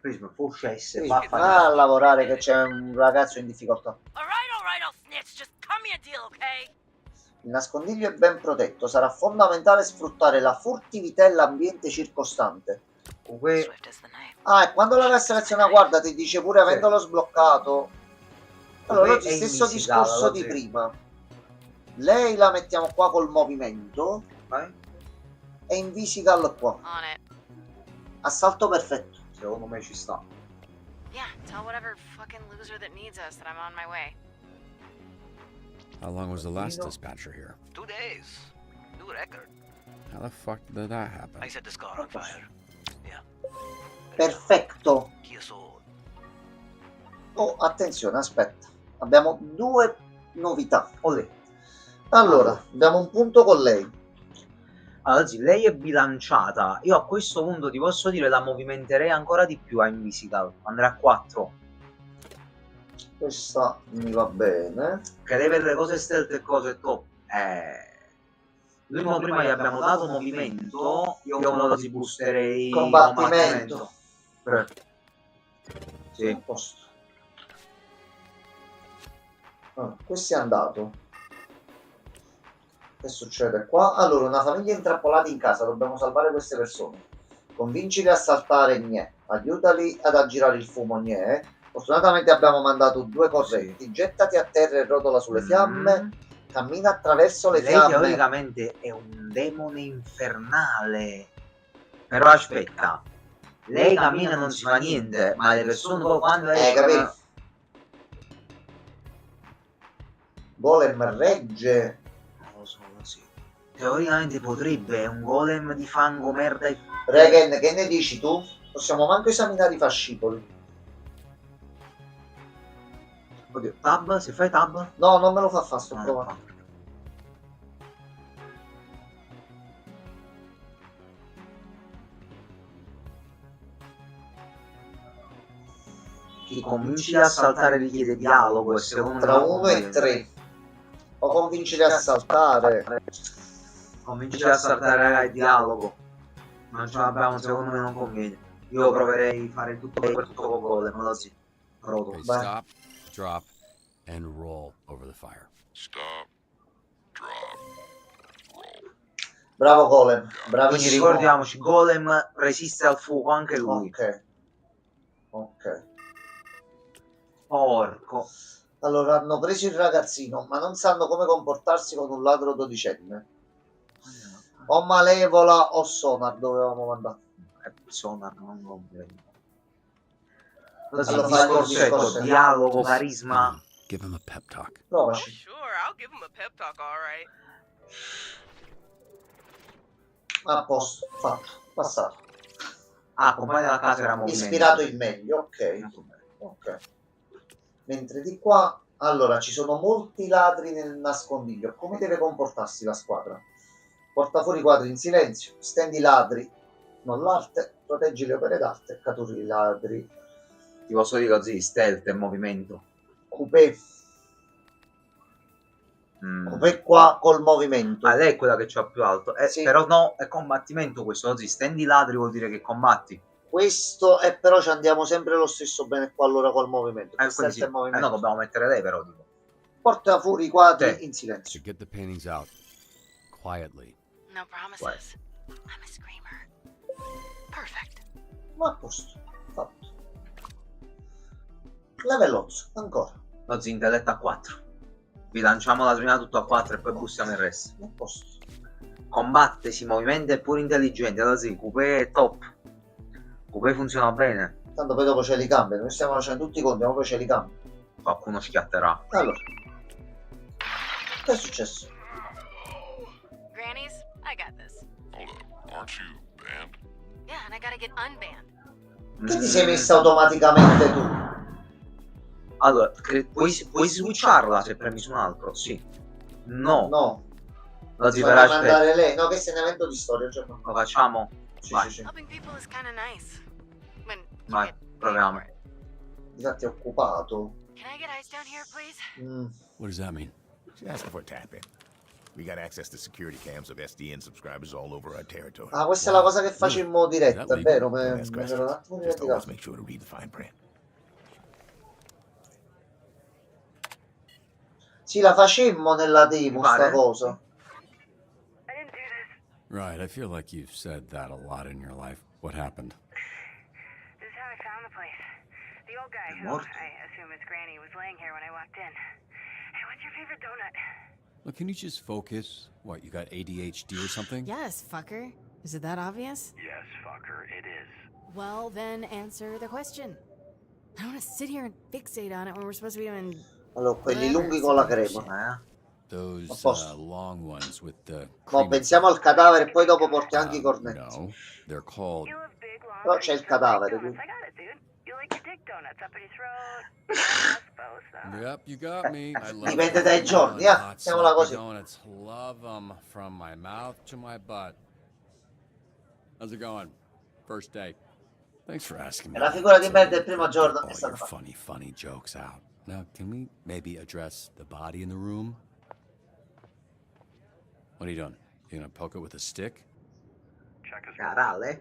Prism può uscire, va a lavorare che c'è un ragazzo in difficoltà. Il nascondiglio è ben protetto, sarà fondamentale sfruttare la furtività e l'ambiente circostante. E quando la seleziona guarda ti dice pure avendolo sbloccato. Allora lo stesso discorso di prima. Lei la mettiamo qua col movimento e invisical qua. Assalto perfetto. Secondo me ci sta. Yeah, tell whatever fucking loser that needs us that I'm on my way. How long was the last dispatcher here? 2 days. New record. How the fuck did that happen? I set this car on fire. Yeah. Perfetto. Oh, attenzione, aspetta. Abbiamo 2 novità. Allora, abbiamo un punto con lei. Allora, sì, lei è bilanciata. Io a questo punto ti posso dire la movimenterei ancora di più a Invisical. Andrà a 4. Questa mi va bene. Che deve vedere cose stealth e cose top. Lui prima gli abbiamo dato movimento. Io lo si boosterei combattimento. Sì. Posto. Questo è andato. Che succede qua? Allora, una famiglia intrappolata in casa, dobbiamo salvare queste persone. Convincili a saltare, niente. Aiutali ad aggirare il fumo, niente. Fortunatamente abbiamo mandato 2 correnti. Gettati a terra e rotola sulle fiamme. Cammina attraverso le fiamme. Lei teoricamente è un demone infernale. Però aspetta, lei cammina e non si fa niente, ma le persone poi quando capito? Golem regge. Non lo so, sì. Teoricamente potrebbe, un golem di fango, merda e... Regen, che ne dici tu? Possiamo manco esaminare i fascicoli. Oddio, tab? Se fai tab? No, non me lo fa fare, sto provando. Chi cominci a saltare richiede dialogo e secondo tra 1 e 3. O convincili a saltare. Convincili a saltare il dialogo. Non ce l'abbiamo, secondo me non conviene. Io proverei a fare tutto per tutto con golem, ma così. Okay, stop, drop, and roll over the fire. Stop, drop, roll. Bravo golem, Quindi bravissimo. ricordiamoci, golem resiste al fuoco anche lui. Ok. Porco. Allora, hanno preso il ragazzino, ma non sanno come comportarsi con un ladro dodicenne. O Malevola o Sonar dovevamo mandare. Sonar non comprendo. Allora, Discorsetto, dialogo, carisma. Give him a pep talk. Provaci. Sure, I'll give him a pep talk, alright. A posto, fatto, passato. Ah, compagno della casa era movimento. Ispirato il meglio, ok. Mentre di qua, allora, ci sono molti ladri nel nascondiglio. Come deve comportarsi la squadra? Porta fuori i quadri in silenzio, stendi i ladri, non l'arte, proteggi le opere d'arte, catturi i ladri. Ti posso dire così, stealth e movimento. Coupé. Coupé qua col movimento. Ah, lei è quella che c'ha più alto. Sì. Però no, è combattimento questo, così stendi i ladri vuol dire che combatti. Questo è però ci andiamo sempre lo stesso bene qua allora col movimento. Sì. No, dobbiamo mettere lei però. Tipo. Porta fuori i quadri in silenzio. To get the paintings out quietly. No promises. I'm a screamer. Perfect. Ma a posto, fatto. Level 8, ancora. Lo zintelletto a 4. Vi lanciamo la prima tutto a 4 e poi bussiamo il resto. A posto. Combatte, si movimenta, è pure intelligente. Allora sì, Coupé è top. Coupé funziona bene. Tanto poi dopo c'è li cambia. Noi stiamo facendo tutti i conti, ma poi c'è li cambia. Qualcuno schiatterà. Allora. Che è successo? Grannies, I got this. Hold up, aren't you banned? Yeah, and I gotta get unbanned. Che ti sei messa automaticamente tu? Allora, puoi switcharla se premi su un altro? Sì. No. No. Lo si Farà mandare lei. No, questo è un evento di storia. Cioè, lo facciamo? Sì, vai. sì. Helping people is kind of nice. When you Vai, get proviamo. Infatti è occupato. Can I get ice down here, please? What does that mean? She's asking for a tap in. We got access to security cams of SDN subscribers all over our territory. Ah, questa è la cosa che facemmo diretta, è vero? Me ero un attimo Just always dimenticato. make sure to read the fine print. Sì, la facemmo nella demo, sta cosa. Right, I feel like you've said that a lot in your life. What happened? This is how I found the place. The old guy, who I assume is Granny, was laying here when I walked in. Hey, what's your favorite donut? Look, can you just focus? What, you got ADHD or something? Yes, fucker. Is it that obvious? Yes, fucker, it is. Well, then answer the question. I don't want to sit here and fixate on it when we're supposed to be doing... Allora, quelli lunghi con la crema. Those long ones with the No, pensiamo al cadavere e poi dopo porti anche i cornetti. No, they're called Però c'è il cadavere. Quindi. You like your dick donuts up in your throat? I suppose, though. Yep, you got me. I love Dipende dai giorni, hot mettiamola sloppy così. donuts. Love them from my mouth to my butt. How's it going? First day. Thanks for asking me. E la figura di merda del primo giorno è All stata your fatta. funny jokes out. Now, can we maybe address the body in the room? What are you doing? You gonna poke it with a stick? Carale?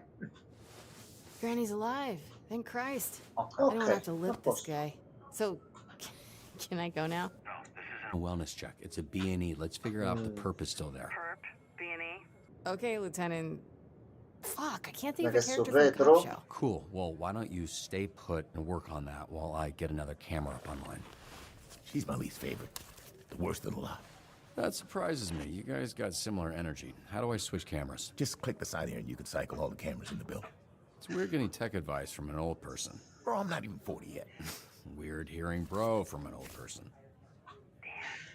Granny's alive. Thank Christ. I Okay. don't want to have to lift this guy. So, can I go now? A wellness check. It's a B&E. Let's figure out the perp is still there. B&E. Okay, Lieutenant. Fuck, I can't think of a Adesso character from the retro. cop show. Cool. Well, why don't you stay put and work on that while I get another camera up online? She's my least favorite. The worst of the lot. That surprises me. You guys got similar energy. How do I switch cameras? Just click the side here and you can cycle all the cameras in the building. It's weird getting tech advice from an old person. Bro, I'm not even 40 yet. Weird hearing bro from an old person. Dan?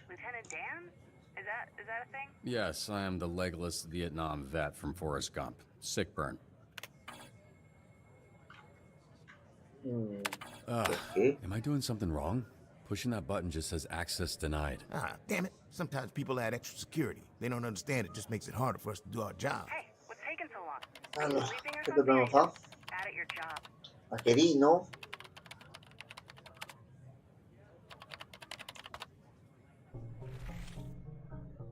Lieutenant Dan? Is that a thing? Yes, I am the legless Vietnam vet from Forrest Gump. Sick burn. Am I doing something wrong? Pushing that button just says access denied. Ah, damn it. Sometimes people add extra security. They don't understand it just makes it harder for us to do our job. Hey, what's taking so long? Are you Allora, sleeping or che something? dobbiamo fare? Bad at your job. Hacherino?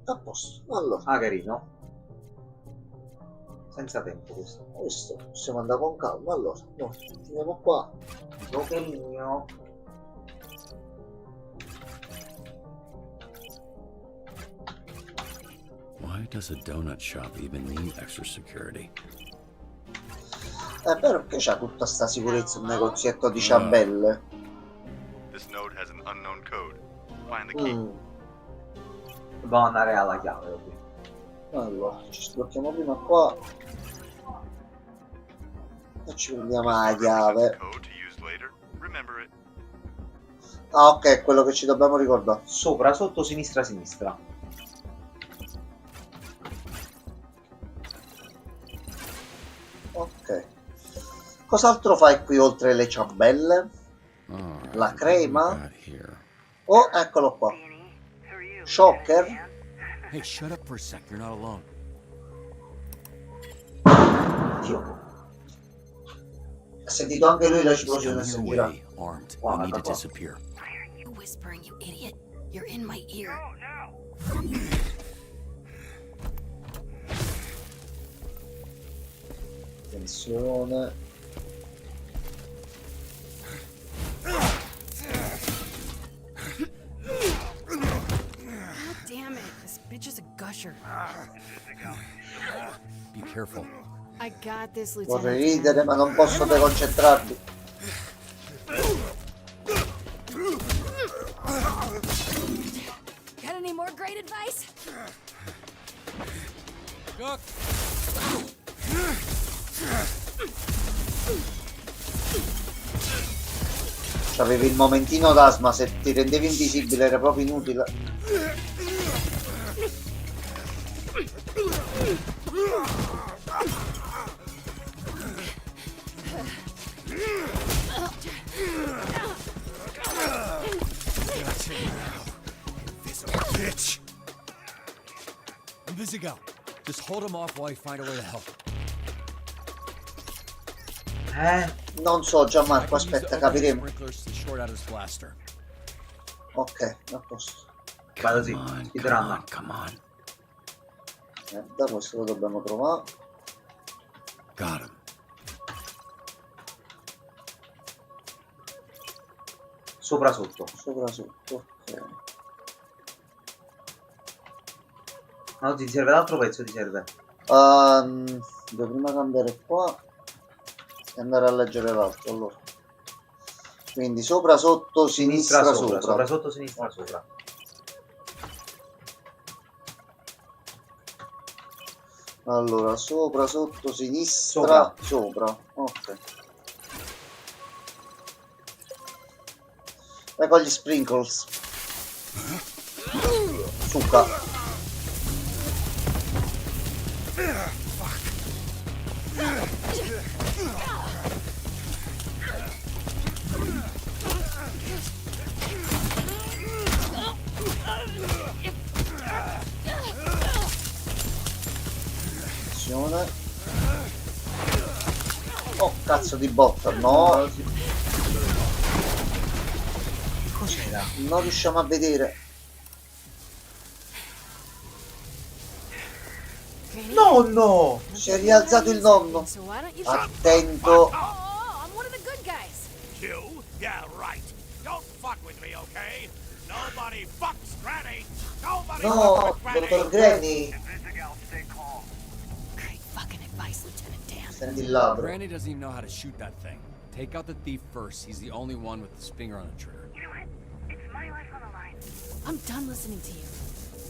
A posto. Allora, Hacherino. Senza tempo questo possiamo andare con calma. Allora, noi andiamo qua. Hacherino. Why does a donut shop even need extra security? È vero che c'ha tutta sta sicurezza un negozietto di ciambelle. This node has an unknown code. Find the key. Dobbiamo andare alla chiave qui. Allora, ci sblocchiamo prima qua. E ci prendiamo la chiave. Ah, ok, è quello che ci dobbiamo ricordare. Sopra, sotto, sinistra, sinistra. Ok. Cos'altro fai qui oltre le ciambelle? La crema? Oh, eccolo qua. Shocker? Hey, shut up for a sec. You're not alone. Ha sentito anche lui l'esplosione e si gira. Armed. Wow, I need to qua. disappear. Why are you whispering, you idiot? You're in my ear. Attenzione. God damn it, this bitch is a gusher. Be careful. I got this, Vorrei Lieutenant. ridere, ma non posso deconcentrarmi. Got any more great advice? Look. C'avevi il momentino d'asma, se ti rendevi invisibile era proprio inutile. Bitch. I'm busy, go. Just hold him off while I find a way to help. Non so, Gianmarco, aspetta, capiremo. Ok, a posto. Vado sì, speedrun. Come on. Da questo lo dobbiamo trovare. Got him. Sopra sotto. Sopra sotto, ok. No, ti serve l'altro pezzo, ti serve. Devo prima cambiare qua e andare a leggere l'altro. Allora, quindi sopra, sotto, sinistra, sopra. Sopra, sotto, sinistra, sopra. Allora, sopra, sotto, sinistra, sopra. Ok. Vai con gli sprinkles. Succa. Attenzione. Oh, cazzo di botta, no. Cos'era? Non riusciamo a vedere. Nonno! Si è rialzato il nonno. Attento. I'm one of the good guys. You? Yeah, right. Don't fuck with me, okay? Nobody fucks Granny. Nobody No, fucks dottor Granny. Great fucking advice, Lieutenant Dan. Senti il ladro. Granny doesn't even know how to shoot that thing. Take out the thief first. He's the only one with his finger on the trigger. You know what? It's my life on the line. I'm done listening to you.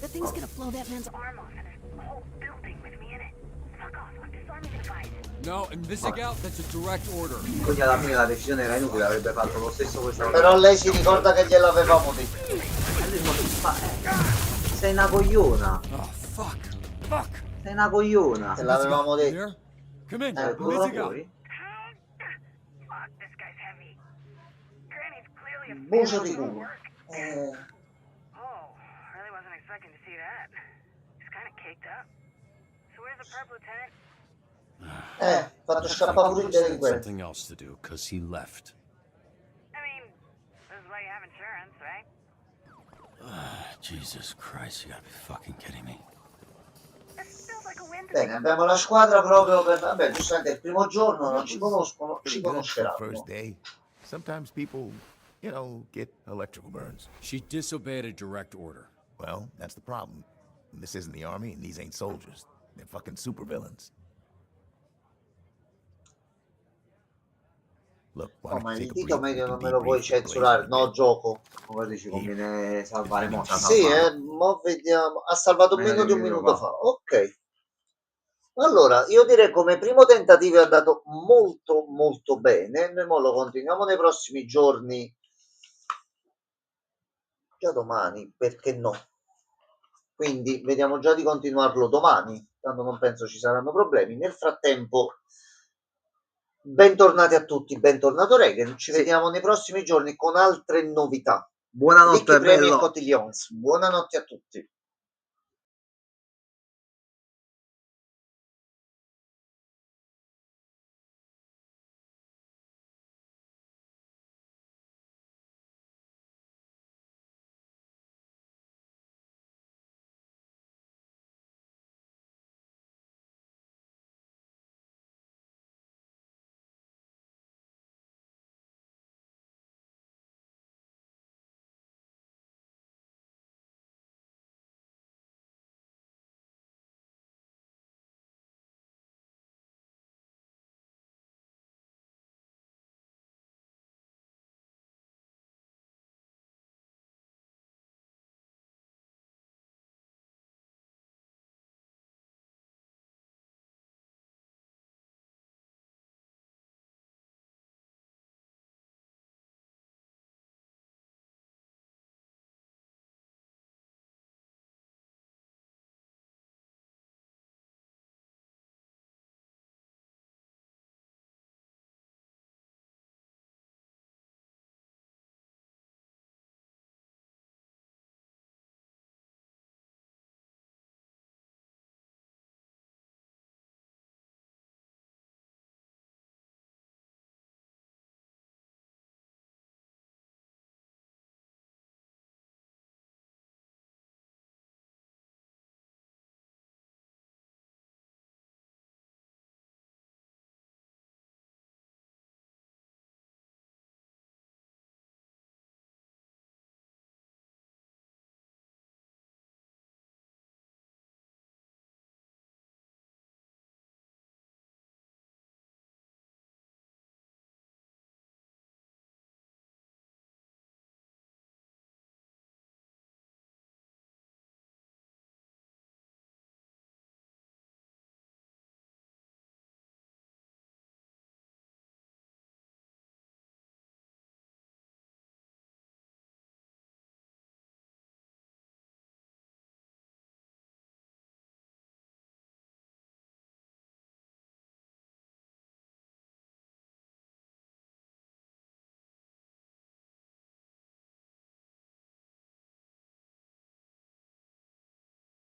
The thing's gonna blow that man's arm off and there's a whole building with me in it. Fuck off, I'm disarming the device. No, and missing out, that's a direct order. Quindi alla fine la decisione era inutile, avrebbe fatto lo stesso questa volta. Però lei si ricorda che gliel'avevamo detto. Sei una cogliona. Oh, fuck. Fuck. Sei una cogliona. Te l'avevamo detto. Come in, Fuori. Fuck, this guy's heavy. Granny's clearly a Bucio di fan of culo. work. Oh, really wasn't expecting to see that. He's kind of caked up. So where's the perp, Lieutenant? Fatto scappare pure il delinquente. Something else to do, because he left. I mean, this is why you have insurance, right? Jesus Christ, you gotta be fucking kidding me. Bene, abbiamo la squadra proprio per... Vabbè, giustamente il primo giorno non ci conoscono, ci conosceranno. First day, sometimes people, you know, get electrical burns. She disobeyed a direct order. Well, that's the problem. This isn't the army, and these ain't soldiers. They're fucking supervillains. Look, Oh, ma il dito medio non me lo puoi censurare, no, gioco. Come dici, conviene salvare mo'. Sì, mo vediamo. Ha salvato meno di un minuto fa. Ok. Allora, io direi come primo tentativo è andato molto molto bene. Noi mo lo continuiamo nei prossimi giorni. Già domani, perché no? Quindi vediamo già di continuarlo domani, tanto non penso ci saranno problemi. Nel frattempo, bentornati a tutti, bentornato Regan. Ci vediamo nei prossimi giorni con altre novità. Buonanotte, Premi e bello. Cotillons. Buonanotte a tutti.